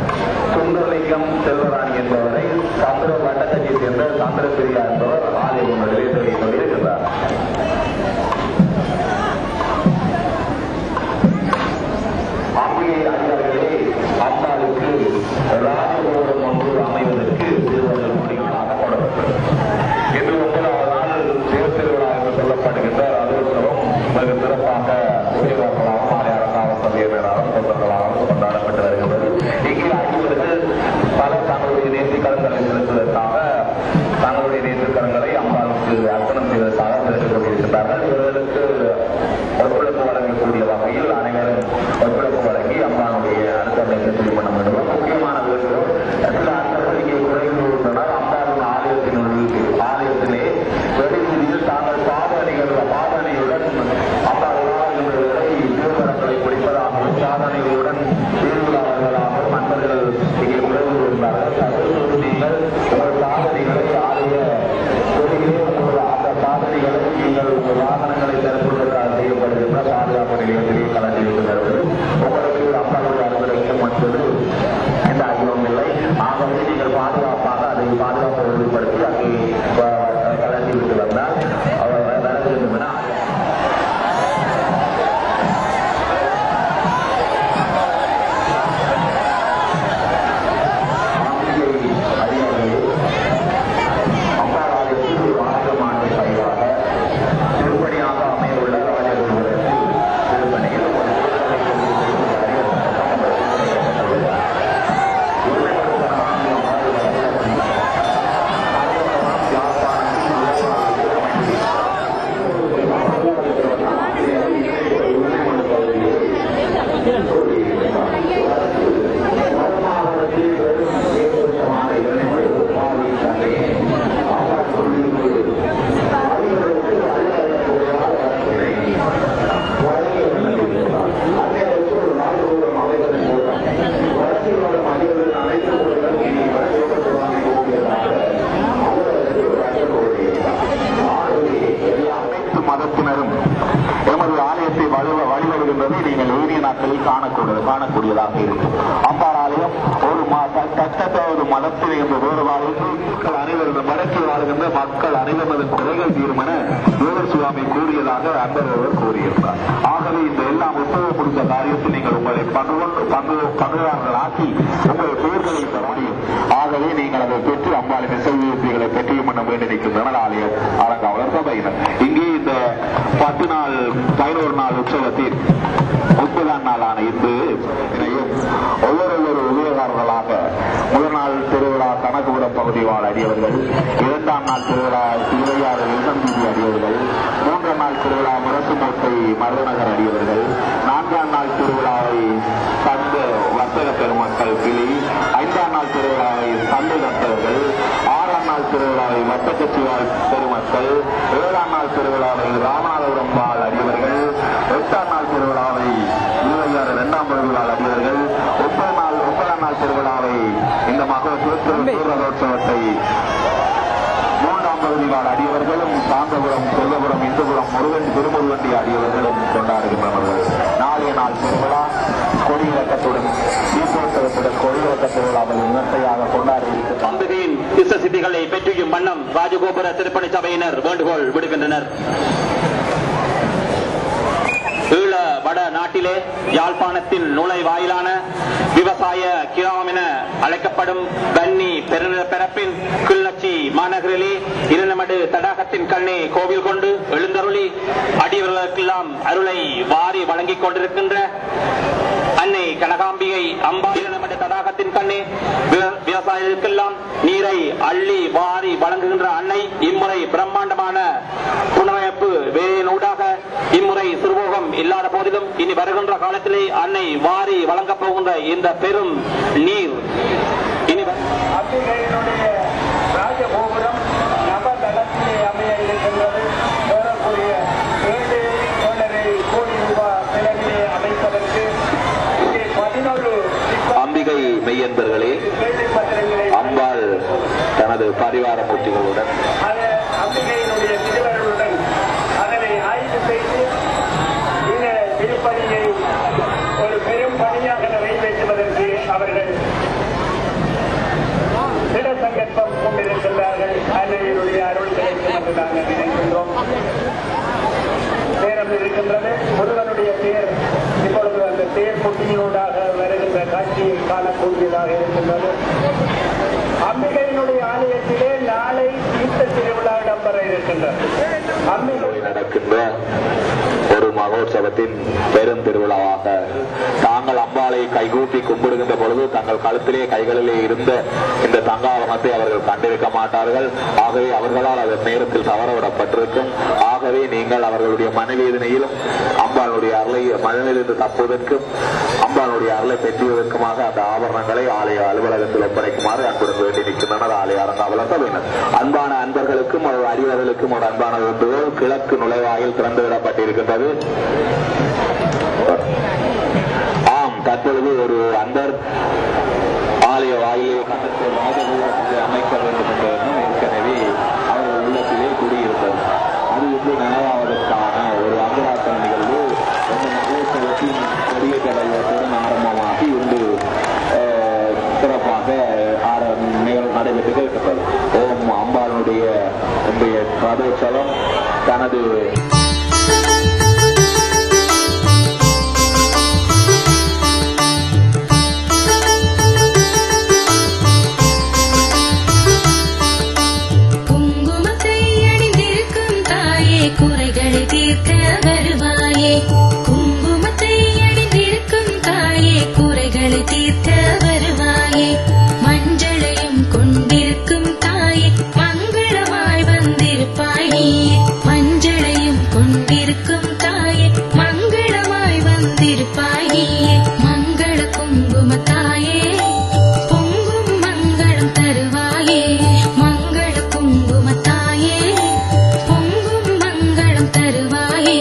சுந்தரலிங்கம் செல்வராணி என்பவரை சந்திர வட்டத்தை சேர்ந்த சந்திரபிரியா என்பவர் ஆலய முன்னே தெரிவித்துக் கொண்டிருக்கிறார். அம்பிகை அடியார்களே, அம்பாளுக்கு ராஜகோபுரம் ஒன்று அமைவதற்கு திருவள்ளுவர் முடிவுகளாக போடப்பட்டது. இன்று 9வது நாள் தேர் திருவிழா என்று சொல்லப்படுகின்ற அதுவும் மிக சிறப்பாக உயர்வாகவும் ஆணையாளராகவும் சபையினராகவும் தொண்டர்களாகவும் கொண்டாடப்பட்டு வருகின்றது. இங்கே அடியவர்கள் பல தங்களுடைய நேர்த்திக்கரங்களை செலுத்துவதற்காக தங்களுடைய நேர்த்திக்கரங்களை அம்பாளுக்கு அர்ப்பணம் செய்வதற்காக செலுத்திக் கொண்டிருக்கின்றார்கள். இவர்களுக்கு ஒத்துழைப்பு வழங்கக்கூடிய வகையில் அனைவரும் ஒத்துழைப்பு வழங்கி அம்பாளுடைய அனுசரணைக்கு திருமணம் வேண்டும். முக்கியமான வேண்டுகோள், சில அர்த்தங்கள் இங்கே குறைந்து இருந்தனர். அம்பாளின் ஆலயத்திலே வெளியில் தாங்கள் பாத நீங்கள் உங்கள் வாகனங்களை திறப்பதற்காக செய்யப்படுகின்ற பாதுகாப்பு நிலையத்திலே கலந்து இருக்கிறது. உங்களுக்கு அப்பாவுடைய அலுவலகம் என்பது எந்த ஐயமும் இல்லை. ஆகவே நீங்கள் பாதுகாப்பாக அதை பாதுகாப்பை உறுதிப்படுத்தி அங்கே கலந்து விட்டு வந்தால் அவர் வர வேண்டும் என காணக்கூடியதாக இருக்கும். அம்பாள் ஆலயம் ஒரு தத்தத்தாவது மதத்தில் என்ற வேறுபாடு மக்கள் அனைவரும் வடக்கு வாழ்கின்ற மக்கள் அனைவரும் குறைகள் தீரும் என தேவர் சுவாமி கூறியதாக அன்பர் கூறியிருந்தார். ஆகவே இந்த எல்லாம் ஒப்புதல் கொடுத்த காரியத்தில் நீங்கள் உங்களை பங்குதாரர்கள் ஆக்கி உங்கள் பெயர்களை பெற முடியும். ஆகவே நீங்கள் அதை பெற்று அம்பாளின் இசைகளை பெற்றியும் பண்ண வேண்டி நிற்கின்றனர் ஆலயம் அலங்காவலர் சபையினர். இங்கே இந்த 10 நாள் 11 நாள் உற்சவத்தில் 30ஆம் நாளான இன்று ஒவ்வொரு உதவியாளர்களாக முதல் நாள் திருவிழா கணக்குபுரம் பகுதி வாழ் அடியவர்கள், 2ஆம் நாள் திருவிழா திருவையாறு இளம்பீதி அடியவர்கள், 3ஆம் நாள் திருவிழா முரசுமோட்டை மருதநகர் அடியவர்கள், 4ஆம் நாள் திருவிழாவை சந்த வர்த்தக பெருமக்கள் கிளி, 5ஆம் நாள் திருவிழாவை சந்தை வர்த்தகர்கள், 6ஆம் நாள் திருவிழாவை வட்டக்கட்சி பெருமக்கள், 7ஆம் நாள் திருவிழாவை ராமநாதபுரம் வாழ் அடியவர்கள், 8ஆம் நாள் திருவிழாவை திருவையாறு 2ஆம் திருவிழா அடியவர்கள், 9ஆம் நாள் திருவிழாவை இந்த மகோத்சவத்தை 3ஆம் பகுதிவாழ் அடியவர்களும் சாந்தபுரம் செல்வபுரம் இந்துபுரம் திருமுருகண்டி அடியவர்களும் கொண்டாடுகின்றனர். நாளைய நாள் திருவிழா கொடியிறக்கத்துடன் தீபோத்சவத்துடன் கொடியிறக்க திருவிழாவை விமர்சையாக கொண்டாடி அம்பிகையின் திச சித்திகளை பெற்றியும் வண்ணம் ராஜகோபுர திருப்பணி சபையினர் வேண்டுகோள் விடுக்கின்றனர். ஈழ வட நாட்டிலே யாழ்ப்பாணத்தின் நுழைவாயிலான விவசாய கிராமம் என அழைக்கப்படும் வன்னி பெருநிலப்பரப்பின் கிள்ளச்சி மாநகரிலே இரண்டமடு தடாகத்தின் கண்ணே கோவில் கொண்டு எழுந்தருளி அடியவர்களுக்கெல்லாம் அருளை வாரி வழங்கிக் கொண்டிருக்கின்ற அன்னை கனகாம்பிகை அம்பா இரண்டமடு தடாகத்தின் கண்ணே விவசாயிகளுக்கெல்லாம் நீரை அள்ளி வாரி வழங்குகின்ற அன்னை இம்முறை பிரம்மாண்டமான புனரமைப்பு வேலையினூடாக இம்முறை சிறுபோகம் இல்லாத போதிலும் இனி வருகின்ற காலத்திலே அன்னை வாரி வழங்கப் போகின்ற இந்த பெரும் நீர் இனி அம்பிகையினுடைய ராஜகோபுரம் நவதளத்திலே அமைய இருக்கின்றது. ஏறக்குறைய 7.5 கோடி ரூபாய் செலவிலே அமைப்பதற்கு இங்கே 11 அம்பிகை மெய்யன்பர்களே, அம்பாள் தனது பரிவார மூர்த்திகளுடன் அம்பிகையினுடைய திருவருளுடன் அதனை ஆய்வு செய்து இந்த திருப்பணியை ஒரு பெரும் பணியாக நிறைவேற்றுவதற்கு அவர்கள் திட சங்கல்பம் கொண்டிருக்கின்றார்கள். அன்னையினுடைய அருள் கிடைக்கும் என்று நாங்கள் நினைக்கின்றோம். நேரம் இருக்கின்றது. முருகனுடைய தேர் இப்பொழுது அந்த தேர் பொட்டியினூடாக வருகின்ற காட்சியை காணக்கூடியதாக இருக்கின்றது. அம்பிகையினுடைய ஆலயத்திலே நாளை தீர்த்த திருவிழா இடம்பெற இருக்கின்றது. அம்பிகை நடக்கின்ற ஒரு மகோத்சவத்தின் பெரும் திருவிழாவாக தாங்கள் அம்பாளை கைகூப்பி கும்பிடுகின்ற பொழுது தங்கள் கழுத்திலே கைகளிலே இருந்த இந்த தங்காவரணத்தை அவர்கள் கண்டிருக்க மாட்டார்கள். ஆகவே அவர்களால் அதன் நேரத்தில் தவறவிடப்பட்டிருக்கும். ஆகவே நீங்கள் அவர்களுடைய மனவேதனையிலும் அம்பாளுடைய அருளை மனதிலிருந்து தப்புவதற்கும் அம்பாளுடைய அருளை பெற்றுவதற்குமாக அந்த ஆபரணங்களை ஆலய அலுவலகத்தில் ஒப்படைக்குமாறு அன்புடன் வேண்டி நிற்கின்றனர் ஆலய அரங்காவலர் சபையினர். அன்பான அன்பர்களுக்கும் ஒரு அறிவர்களுக்கும் ஒரு அன்பான வேண்டுகோள். கிழக்கு நுழைவாயில் திறந்துவிடப்பட்டிருக்கின்றது. ஆம், தற்பொழுது ஒரு அன்பர் ஆலய வாயிலே கண்டத்தில் ராஜகோபுரத்தை அமைக்க வேண்டும் என்ற எண்ணம் ஏற்கனவே அவர்கள் உள்ளத்திலே கூடியிருந்தது. அது வந்து நனவாவதற்கான ஒரு அங்கராசன நிகழ்வு இந்த மகோத்சவத்தின் கொடியேற்ற வைபவத்துடன் ஆரம்பமாகி இன்று சிறப்பாக நிகழ்வு நடைபெற்று இருக்கிறது. ஓம் அம்பாளுடைய இன்றைய ரதோற்சவம் தனது குறைகளை தீர்க்க வருவாயே, குங்குமத்தை அணிந்திருக்கும் தாயே, குறைகளை தீர்க்க வருவாயே, மஞ்சளையும் கொண்டிருக்கும் தாயே, மங்களமாய் வந்திருப்பாய் நீயே, மஞ்சளையும் கொண்டிருக்கும் தாயே, மங்களமாய் வந்திருப்பாய் நீயே, மங்கள குங்கும தாயே, பொங்கும் மங்களம் தருவாயே, மங்கள குங்கும தாயே, தருவாயே.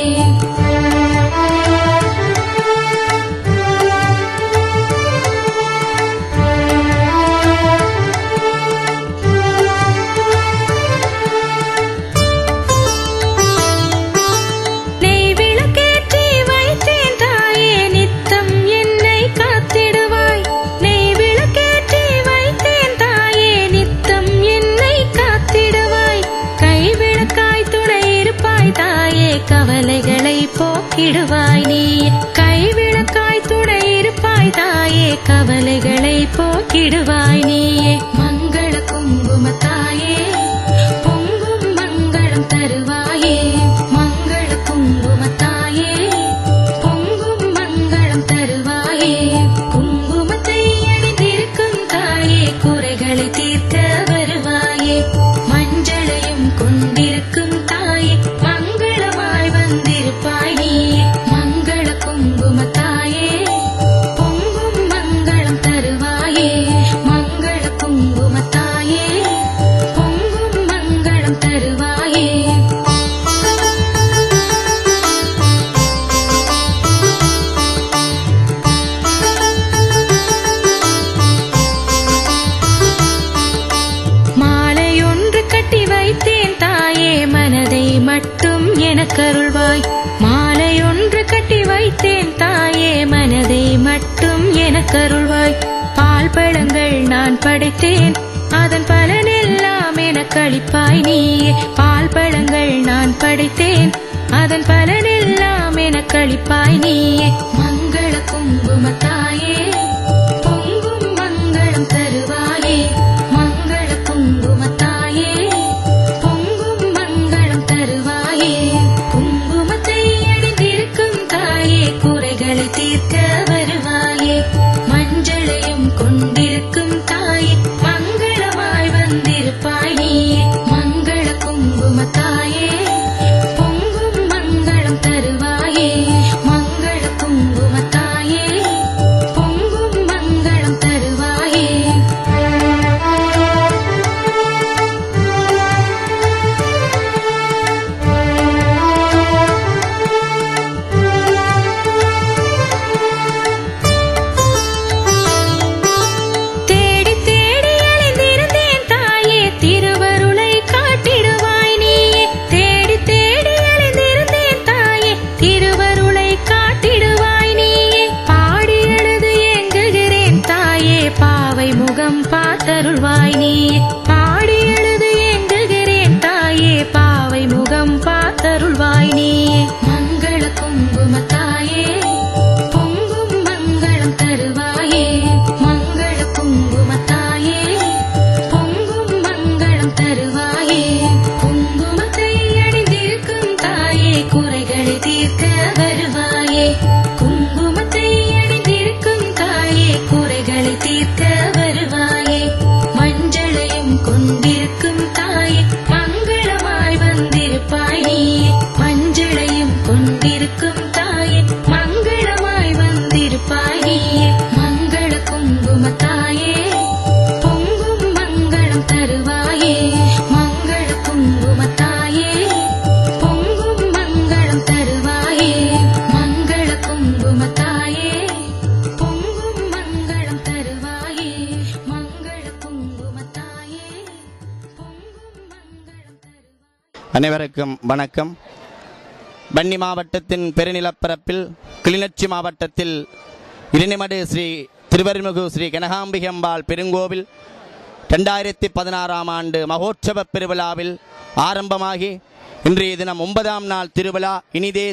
நெய் விளக்கேற்றி வைத்தேன் தாயே, நித்தம் என்னை காத்திடுவாய், நெய் விளக்கேற்றி வைத்தேன் தாயே, நித்தம் என்னை காத்திடுவாய், கைவிளக்காய் துணை இருப்பாய் தாயே, கவலைகளை போக்கிடுவாய் நீயே, கைவிளக்காய் துணை இருப்பாய் தாயே, கவலைகளை போக்கிடுவாய் நீயே, மங்கள குங்கும தாயே, பொங்கும் மங்களம் தருவாயே, மங்கள குங்கும தாயே, பொங்கும் மங்களம் தருவாயே, குங்குமத்தை அணிந்திருக்கும் தாயே, குறைகளை தீர்க்க வருவாயே, மஞ்சளையும் கொண்டிருக்கும் தாயே, மங்களமாய் வந்திருப்பாய் நீயே, மங்கள குங்கும தாயே, பொங்கும் மங்களம் தருவாயே, மங்கள குங்கும தாயே, பொங்கும் மங்களம் தருவாயே. மாலையொன்று கட்டி வைத்தேன் தாயே, மனதை மட்டும் எனக்கருள்வாய், மாலையொன்று கட்டி வைத்தேன் தாயே, மனதை மட்டும் எனக்கருள்வாய், பால் பழங்கள் நான் படைத்தேன், அதன் பலனெல்லாம் எனக்களிப்பாய் நீயே, பால் பழங்கள் நான் படைத்தேன், அதன் பலனெல்லாம் எனக்களிப்பாய் நீயே, மங்கள குங்கும தாயே, பொங்கும் மங்களம் தருவாயே, மங்கள குங்கும தாயே, பொங்கும் மங்களம் தருவாயே, குங்குமத்தை அணிந்திருக்கும் தாயே, குறைகளை தீர்க்க வருவாயே, மஞ்சளையும் கொண்டிருக்கும் தாயே, மங்களமாய் வந்திருப்பாய் நீயே, மங்கள குங்கும தாயே, பொங்கும் மங்களம் தருவாயே, மங்கள குங்கும தாயே, பொங்கும் மங்களம் தருவாயே. தேடி தேடி அலைந்திருந்தேன் தாயே, திருவருளை காட்டிடுவாய் நீயே, தேடி தேடி அலைந்திருந்தேன் தாயே, திருவருளை காட்டிடுவாய் நீயே, பாடி எழுது ஏங்குகிறேன் தாயே, பாவை முகம் பார்த்தருள்வாய் நீயே, பாடி எழுது ஏங்குகிறேன் தாயே, பாவை முகம் பார்த்தருள்வாய் நீயே, மங்கள குங்கும தாயே, பொங்கும் மங்களம் தருவாயே, மங்கள குங்கும தாயே, பொங்கும் மங்களம் தருவாயே, குங்குமத்தை அணிந்திருக்கும் தாயே, குறைகளை தீர்க்க வருவாயே, குங்குமத்தை அணிந்திருக்கும் தாயே, குறைகளை தீர்க்க வருவாயே, மஞ்சளையும் கொண்டிருக்கும் தாயே, மங்களமாய் வந்திருப்பாய் நீயே, மஞ்சளையும் கொண்டிருக்கும் தாயே, அனைவருக்கும் வணக்கம். வன்னி மாவட்டத்தின் பெருநிலப்பரப்பில் கிளிநொச்சி மாவட்டத்தில் இரணிமடு ஸ்ரீ திருவருள்மிகு ஸ்ரீ கனகாம்பிகை அம்பாள் பெருங்கோவில் 2016 ஆண்டு மகோற்சவ பெருவிழாவில் ஆரம்பமாகி இன்றைய தினம் 9ஆம் நாள் திருவிழா இனிதே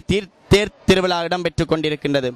தேர் திருவிழா இடம்பெற்று கொண்டிருக்கின்றது.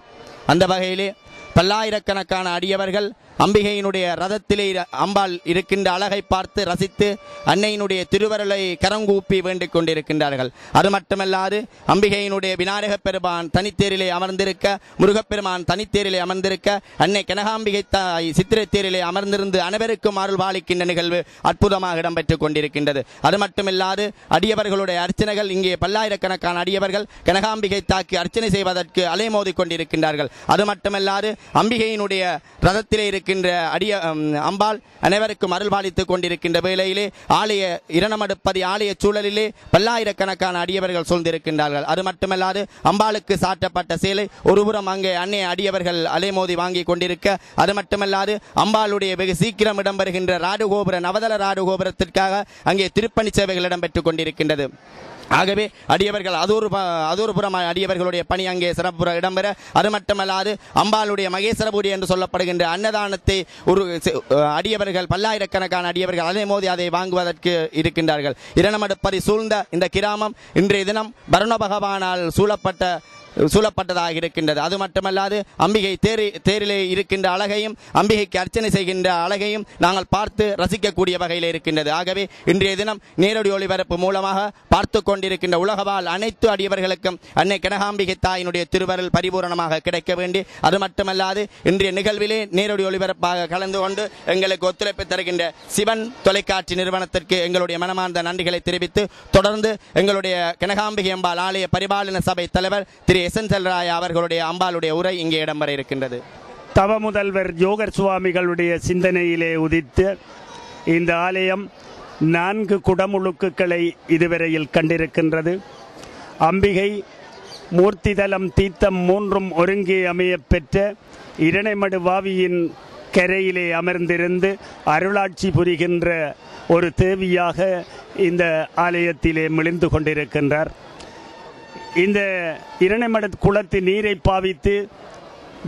அந்த வகையிலே பல்லாயிரக்கணக்கான அடியவர்கள் அம்பிகையினுடைய ரதத்திலே அம்பாள் இருக்கின்ற அழகை பார்த்து ரசித்து அன்னையினுடைய திருவருளை கரங்கூப்பி வேண்டிக் கொண்டிருக்கின்றார்கள். அது மட்டுமல்லாது அம்பிகையினுடைய விநாயகப் பெருமான் தனித்தேரிலே அமர்ந்திருக்க, முருகப்பெருமான் தனித்தேரிலே அமர்ந்திருக்க, அன்னை கனகாம்பிகை தாய் சித்திரை தேரிலே அமர்ந்திருந்து அனைவருக்கும் அருள் பாலிக்கின்ற நிகழ்வு அற்புதமாக இடம்பெற்றுக் கொண்டிருக்கின்றது. அது மட்டுமில்லாது அடியவர்களுடைய அர்ச்சனைகள் இங்கே பல்லாயிரக்கணக்கான அடியவர்கள் கனகாம்பிகை தாக்கி அர்ச்சனை செய்வதற்கு அலைமோதி கொண்டிருக்கின்றார்கள். அது மட்டுமல்லாது அம்பிகையினுடைய ரதத்திலே இருக்கின்ற அம்பாள் அனைவருக்கும் அருள் பாலித்துக் கொண்டிருக்கின்ற வேளையிலே ஆலய இரணமடுப்பதி ஆலய சூழலிலே பல்லாயிரக்கணக்கான அடியவர்கள் சூழ்ந்திருக்கின்றார்கள். அது மட்டுமல்லாது அம்பாளுக்கு சாற்றப்பட்ட சேலை ஒருபுறம் அங்கே அன்னைய அடியவர்கள் அலைமோதி வாங்கி கொண்டிருக்க, அது மட்டுமல்லாது அம்பாளுடைய வெகு சீக்கிரம் இடம்பெறுகின்ற ராஜகோபுர நவதள ராஜகோபுரத்திற்காக அங்கே திருப்பணி சேவைகள் இடம்பெற்றுக் கொண்டிருக்கின்றது. ஆகவே அடியவர்கள் அதொரு புறம் அடியவர்களுடைய பணி அங்கே சிறப்புற இடம்பெற, அது மட்டுமல்லாது அம்பாளுடைய மகேஸ்வரபூரி என்று சொல்லப்படுகின்ற அன்னதானத்தை ஒரு அடியவர்கள் பல்லாயிரக்கணக்கான அடியவர்கள் அதே மோதி அதை வாங்குவதற்கு இருக்கின்றார்கள். இரணமடுப்பதி சூழ்ந்த இந்த கிராமம் இன்றைய தினம் வருண பகவானால் சூழப்பட்டதாக இருக்கின்றது. அது மட்டுமல்லாது அம்பிகை தேரிலே இருக்கின்ற அழகையும் அம்பிகைக்கு அர்ச்சனை செய்கின்ற அழகையும் நாங்கள் பார்த்து ரசிக்கக்கூடிய வகையில் இருக்கின்றது. ஆகவே இன்றைய தினம் நேரடி ஒளிபரப்பு மூலமாக பார்த்து கொண்டிருக்கின்ற உலகவாழ் அனைத்து அடியவர்களுக்கும் அன்னை கனகாம்பிகை தாயினுடைய திருவருள் பரிபூரணமாக கிடைக்க வேண்டி, அது மட்டுமல்லாது இன்றைய நிகழ்விலே நேரடி ஒளிபரப்பாக கலந்து கொண்டு எங்களுக்கு ஒத்துழைப்பு தருகின்ற சிவன் தொலைக்காட்சி நிறுவனத்திற்கு எங்களுடைய மனமார்ந்த நன்றிகளை தெரிவித்து, தொடர்ந்து எங்களுடைய கனகாம்பிகை அம்பாள் ஆலய பரிபாலன சபை தலைவர் திரு எசன்சல்ராய் அவர்களுடைய அம்பாளுடைய உரை இங்கே இடம்பெற இருக்கின்றது. தவ முதல்வர் யோகர் சுவாமிகளுடைய சிந்தனையிலே உதித்த இந்த ஆலயம் 4 குடமுழுக்குகளை இதுவரையில் கண்டிருக்கின்றது. அம்பிகை மூர்த்திதலம் தீர்த்தம் 3 ஒருங்கே அமைய பெற்ற இரணைமடு வாவியின் கரையிலே அமர்ந்திருந்து அருளாட்சி புரிகின்ற ஒரு தேவியாக இந்த ஆலயத்திலே மிளிந்து கொண்டிருக்கின்றார். இந்த இரணைமடு குளத்து நீரை பாவித்து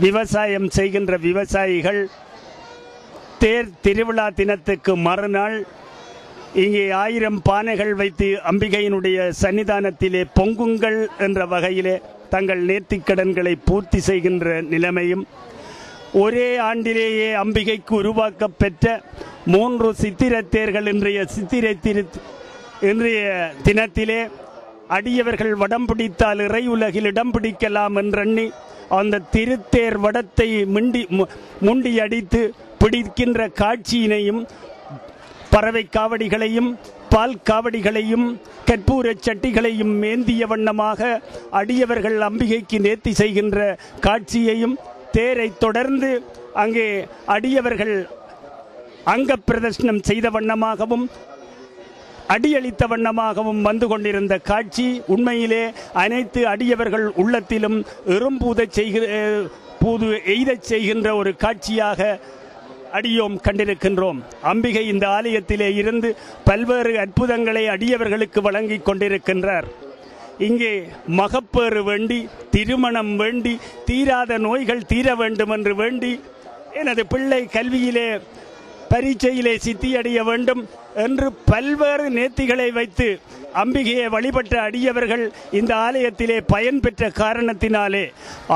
விவசாயம் செய்கின்ற விவசாயிகள் தேர் திருவிழா தினத்துக்கு மறுநாள் இங்கே 1000 பானைகள் வைத்து அம்பிகையினுடைய சன்னிதானத்திலே பொங்குங்கள் என்ற வகையிலே தங்கள் நேர்த்திக்கடன்களை பூர்த்தி செய்கின்ற நிலைமையும், ஒரே ஆண்டிலேயே அம்பிகைக்கு உருவாக்கப்பெற்ற 3 சித்திரை தேர்கள் இன்றைய தினத்திலே அடியவர்கள் வடம் பிடித்தால் இறை உலகில் இடம் பிடிக்கலாம் என்றெண்ணி அந்த திருத்தேர் வடத்தை முண்டி அடித்து பிடிக்கின்ற காட்சியினையும், பறவை காவடிகளையும் பால் காவடிகளையும் கற்பூர சட்டிகளையும் மேந்திய வண்ணமாக அடியவர்கள் அம்பிகைக்கு நேர்த்தி செய்கின்ற காட்சியையும், தேரை தொடர்ந்து அங்கே அடியவர்கள் அங்க பிரதர்சனம் செய்த வண்ணமாகவும் அடியளித்த வண்ணமாகவும் வந்து கொண்டிருந்த காட்சி உண்மையிலே அனைத்து அடியவர்கள் உள்ளத்திலும் பூது எய்தச் செய்கின்ற ஒரு காட்சியாக அடியோம் கண்டிருக்கின்றோம். அம்பிகை இந்த ஆலயத்திலே இருந்து பல்வேறு அற்புதங்களை அடியவர்களுக்கு வழங்கி கொண்டிருக்கின்றார். இங்கே மகப்பேறு வேண்டி, திருமணம் வேண்டி, தீராத நோய்கள் தீர வேண்டும் என்று வேண்டி, எனது பிள்ளை கல்வியிலே பரீட்சையிலே சித்தியடைய வேண்டும் என்று பல்வேறு நேர்த்திகளை வைத்து அம்பிகையை வழிபட்ட அடியவர்கள் இந்த ஆலயத்திலே பயன்பெற்ற காரணத்தினாலே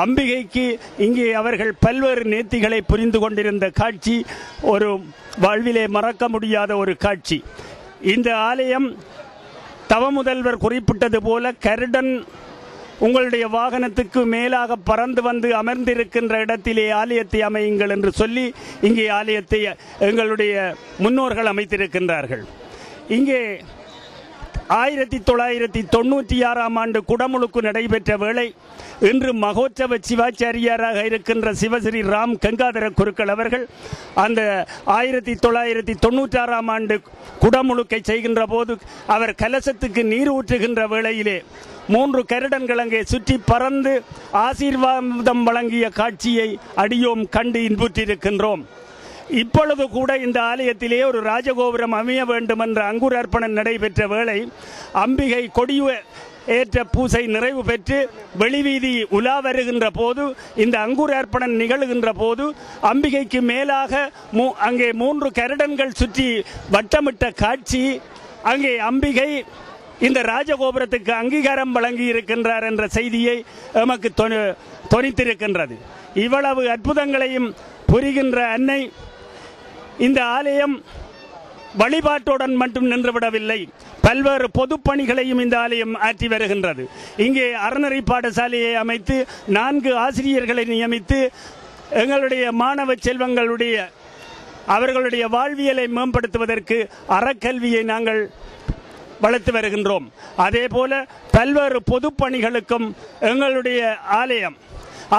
அம்பிகைக்கு இங்கே அவர்கள் பல்வேறு நேர்த்திகளை புரிந்து கொண்டிருந்த காட்சி ஒரு வாழ்விலே மறக்க முடியாத ஒரு காட்சி. இந்த ஆலயம் தவ முதல்வர் குறிப்பிட்டது போல கருடன் உங்களுடைய வாகனத்துக்கு மேலாக பறந்து வந்து அமர்ந்திருக்கின்ற இடத்திலே ஆலயத்தை அமையுங்கள் என்று சொல்லி இங்கே ஆலயத்தை எங்களுடைய முன்னோர்கள் அமைத்திருக்கின்றார்கள். இங்கே 1996 ஆண்டு குடமுழுக்கு நடைபெற்ற வேளை இன்று மகோற்சவ சிவாச்சாரியாராக இருக்கின்ற சிவஸ்ரீ ராம் கங்காதர குருக்கள் அவர்கள் அந்த 1996 ஆண்டு குடமுழுக்கை செய்கின்ற போது அவர் கலசத்துக்கு நீர் ஊற்றுகின்ற வேளையிலே 3 கருடன்கள் அங்கே சுற்றி பறந்து ஆசீர்வாதம் வழங்கிய காட்சியை அடியோம் கண்டு இன்புற்றிருக்கின்றோம். இப்பொழுது கூட இந்த ஆலயத்திலே ஒரு ராஜகோபுரம் அமைய வேண்டும் என்ற அங்குரார்ப்பணம் நடைபெற்ற வேளை அம்பிகை கொடிய ஏற்ற பூசை நிறைவு பெற்று வெளிவீதி உலா வருகின்ற போது இந்த அங்குரார்ப்பணம் நிகழ்கின்ற போது அம்பிகைக்கு மேலாக அங்கே 3 கருடன்கள் சுற்றி வட்டமிட்ட காட்சி. அங்கே அம்பிகை இந்த ராஜகோபுரத்துக்கு அங்கீகாரம் வழங்கி இருக்கின்றார் என்ற செய்தியை எமக்கு தொனித்திருக்கின்றது. இவ்வளவு அற்புதங்களையும் புரிகின்ற அன்னை இந்த ஆலயம் வழிபாட்டுடன் மட்டும் நின்றுவிடவில்லை, பல்வேறு பொதுப்பணிகளையும் இந்த ஆலயம் ஆற்றி வருகின்றது. இங்கே அறநெறி பாடசாலையை அமைத்து 4 ஆசிரியர்களை நியமித்து எங்களுடைய மாணவ செல்வங்களுடைய அவர்களுடைய வாழ்வியலை மேம்படுத்துவதற்கு அறக்கல்வியை நாங்கள் வளர்த்து வருகின்றோம். அதே போல பல்வேறு பொதுப்பணிகளுக்கும் எங்களுடைய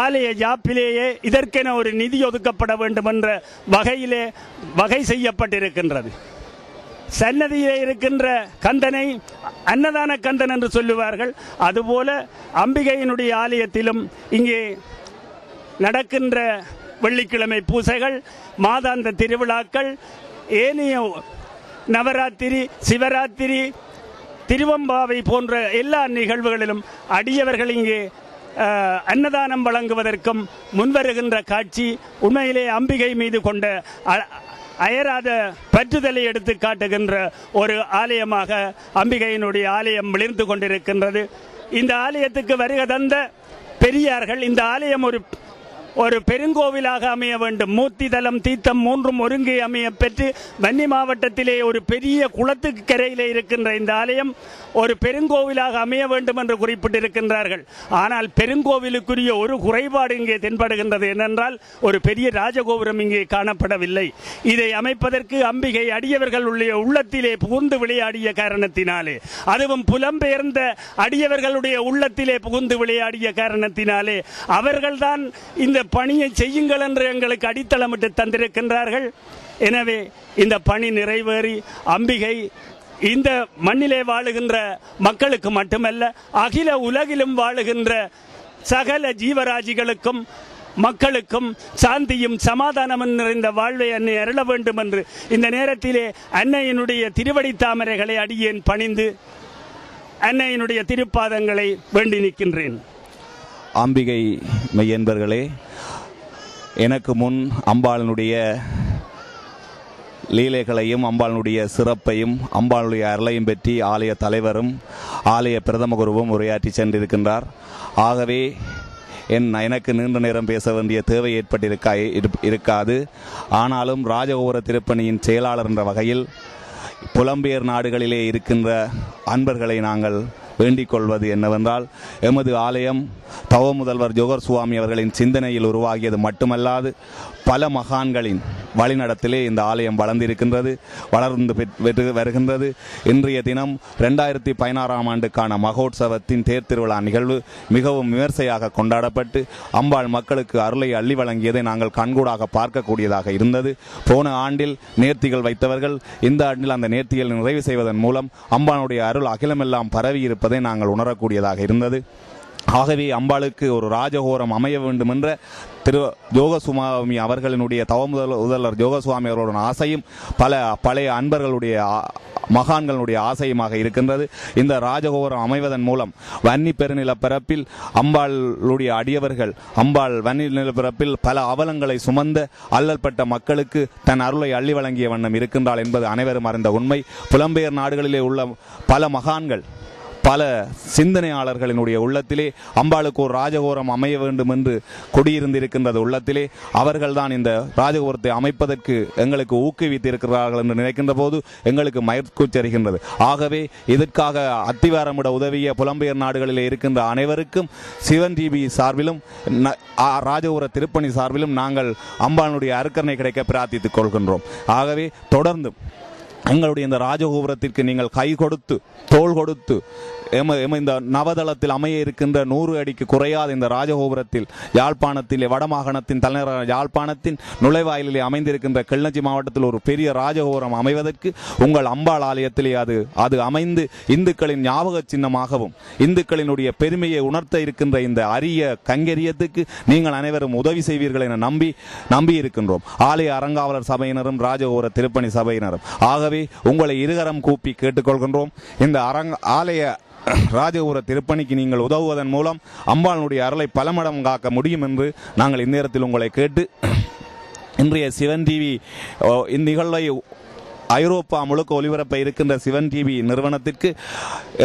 ஆலய ஜாப்பிலேயே இதற்கென ஒரு நிதி ஒதுக்கப்பட வேண்டும் என்ற வகையிலே வகை செய்யப்பட்டிருக்கின்றது. சன்னதியிலே இருக்கின்ற கந்தனை அன்னதான கந்தன் என்று சொல்லுவார்கள். அதுபோல அம்பிகையினுடைய ஆலயத்திலும் இங்கே நடக்கின்ற வெள்ளிக்கிழமை பூசைகள், மாதாந்த திருவிழாக்கள், ஏனைய நவராத்திரி, சிவராத்திரி, திருவம்பாவை போன்ற எல்லா நிகழ்வுகளிலும் அடியவர்கள் இங்கே அன்னதானம் வழங்குவதற்கும் முன்வருகின்ற காட்சி உண்மையிலே அம்பிகை மீது கொண்ட அயராத பற்றுதலை எடுத்து காட்டுகின்ற ஒரு ஆலயமாக அம்பிகையினுடைய ஆலயம் விளிர்ந்து கொண்டிருக்கின்றது. இந்த ஆலயத்துக்கு வருகை தந்த பெரியார்கள் இந்த ஆலயம் ஒரு பெருங்கோவிலாக அமைய வேண்டும், மூர்த்தி தலம் தீர்த்தம் 3 ஒருங்கே அமைய பெற்று வன்னி மாவட்டத்திலே ஒரு பெரிய குளத்துக்கு கரையிலே இருக்கின்ற இந்த ஆலயம் ஒரு பெருங்கோவிலாக அமைய வேண்டும் என்று குறிப்பிட்டிருக்கின்றார்கள். ஆனால் பெருங்கோவிலுக்குரிய ஒரு குறைபாடு இங்கே தென்படுகின்றது. என்னென்றால் ஒரு பெரிய ராஜகோபுரம் இங்கே காணப்படவில்லை. இதை அமைப்பதற்கு அம்பிகை அடியவர்களுடைய உள்ளத்திலே புகுந்து விளையாடிய காரணத்தினாலே, அதுவும் புலம்பெயர்ந்த அடியவர்களுடைய உள்ளத்திலே புகுந்து விளையாடிய காரணத்தினாலே அவர்கள்தான் இந்த பணியை செய்யுங்கள் என்று எங்களுக்கு அடித்தளமிட்டு தந்திருக்கின்றார்கள். எனவே இந்த பணி நிறைவேறி அம்பிகை இந்த மண்ணிலே வாழுகின்ற மக்களுக்கு மட்டுமல்ல, அகில உலகிலும் வாழுகின்ற சகல ஜீவராசிகளுக்கும் மக்களுக்கும் சாந்தியும் சமாதானமும் நிறைந்த வாழ்வை அன்னை அருள வேண்டும் என்று இந்த நேரத்திலே அன்னையினுடைய திருவடி தாமரைகளை அடியேன் பணிந்து அன்னையினுடைய திருப்பாதங்களை வேண்டி நிற்கின்றேன். அம்பிகை மெய்யன்பர்களே, எனக்கு முன் அம்பாளினுடைய லீலைகளையும் அம்பாளுடைய சிறப்பையும் அம்பாளுடைய அருளையும் பற்றி ஆலய தலைவரும் ஆலய பிரதம குருவும் உரையாற்றி சென்றிருக்கின்றார். ஆகவே எனக்கு நீண்ட நேரம் பேச வேண்டிய தேவை இருக்காது. ஆனாலும் ராஜகோபுர திருப்பணியின் செயலாளர் என்ற வகையில் புலம்பெயர் நாடுகளிலே இருக்கின்ற அன்பர்களை நாங்கள் வேண்டிக் கொள்வது என்னவென்றால், எமது ஆலயம் தவ முதல்வர் ஜோகர் சுவாமி அவர்களின் சிந்தனையில் உருவாகியது மட்டுமல்லாது பல மகான்களின் வழிநடத்திலே இந்த ஆலயம் வளர்ந்து வருகின்றது. இன்றைய தினம் 2016ஆம் ஆண்டுக்கான மகோத்சவத்தின் தேர் திருவிழா நிகழ்வு மிகவும் விமர்சையாக கொண்டாடப்பட்டு அம்பாள் மக்களுக்கு அருளை அள்ளி வழங்கியதை நாங்கள் கண்கூடாக பார்க்கக்கூடியதாக இருந்தது. போன ஆண்டில் நேர்த்திகள் வைத்தவர்கள் இந்த ஆண்டில் அந்த நேர்த்திகள் நிறைவு செய்வதன் மூலம் அம்பாளுடைய அருள் அகிலமெல்லாம் பரவி இருப்பதை நாங்கள் உணரக்கூடியதாக இருந்தது. ஆகவே அம்பாளுக்கு ஒரு ராஜகோபுரம் அமைய வேண்டும் என்ற திரு ஜோகசுவாமி அவர்களினுடைய தவ முதல்வர் ஜோகசுவாமி அவர்களுடைய ஆசையும் பல பழைய அன்பர்களுடைய மகான்களுடைய ஆசையுமாக இருக்கின்றது. இந்த ராஜகோபுரம் அமைவதன் மூலம் வன்னி பெருநிலப்பரப்பில் அம்பாளுடைய அடியவர்கள் அம்பாள் வன்னி நிலப்பரப்பில் பல அவலங்களை சுமந்த அல்லல்பட்ட மக்களுக்கு தன் அருளை அள்ளி வழங்கிய வண்ணம் இருக்கின்றாள் என்பது அனைவரும் அறிந்த உண்மை. புலம்பெயர் நாடுகளிலே உள்ள பல மகான்கள் பல சிந்தனையாளர்களினுடைய உள்ளத்திலே அம்பாளுக்கு ஒரு ராஜகோபுரம் அமைய வேண்டும் என்று குடியிருந்திருக்கின்றது உள்ளத்திலே. அவர்கள்தான் இந்த ராஜகோபுரத்தை அமைப்பதற்கு எங்களுக்கு ஊக்குவித்திருக்கிறார்கள் என்று நினைக்கின்ற போது எங்களுக்கு மயக்கூச்சரிகின்றது. ஆகவே இதற்காக அத்திவாரமிட உதவிய புலம்பெயர் நாடுகளிலே இருக்கின்ற அனைவருக்கும் சிவன் டிவி சார்பிலும் ராஜகோபுர திருப்பணி சார்பிலும் நாங்கள் அம்பாளுடைய அருக்கரணை கிடைக்க பிரார்த்தித்துக் கொள்கின்றோம். ஆகவே தொடர்ந்து எங்களுடைய இந்த ராஜகோபுரத்திற்கு நீங்கள் கை கொடுத்து தோள் கொடுத்து இந்த நவதளத்தில் அமைய இருக்கின்ற 100 அடிக்கு குறையாத இந்த ராஜகோபுரத்தில் யாழ்ப்பாணத்திலே வடமாகாணத்தின் தலைநகர் யாழ்ப்பாணத்தின் நுழைவாயிலே அமைந்திருக்கின்ற கிளிநொச்சி மாவட்டத்தில் ஒரு பெரிய ராஜகோபுரம் அமைவதற்கு உங்கள் அம்பாள் ஆலயத்திலே அது அமைந்து இந்துக்களின் ஞாபக சின்னமாகவும் இந்துக்களினுடைய பெருமையை உணர்த்த இருக்கின்ற இந்த அரிய கங்கரியத்துக்கு நீங்கள் அனைவரும் உதவி செய்வீர்கள் என நம்பி இருக்கின்றோம். ஆலய அறங்காவலர் சபையினரும் ராஜகோபுர திருப்பணி சபையினரும். ஆகவே உங்களை இருகரம் கூப்பி கேட்டுக்கொள்கின்றோம். இந்த ஆலய ராஜகோபுர திருப்பணிக்கு நீங்கள் உதவுவதன் மூலம் அம்பாளுடைய அருளை பல மடங்கு காக்க முடியும் என்று நாங்கள் இந்நேரத்தில் உங்களை கேட்டு இன்றைய சிவன் டிவி இந்நிகழ்வை ஐரோப்பா முழுக்க ஒலிபரப்ப இருக்கின்ற சிவன் டிவி நிறுவனத்திற்கு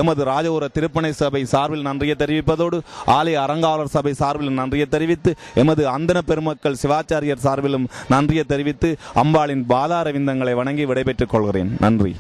எமது ராஜகோபுர திருப்பணி சபை சார்பில் நன்றியை தெரிவிப்பதோடு ஆலய அறங்காவலர் சபை சார்பில் நன்றியை தெரிவித்து எமது அந்தன பெருமக்கள் சிவாச்சாரியர் சார்பிலும் நன்றியை தெரிவித்து அம்பாளின் பாதார விந்தங்களை வணங்கி விடைபெற்றுக் கொள்கிறேன். நன்றி.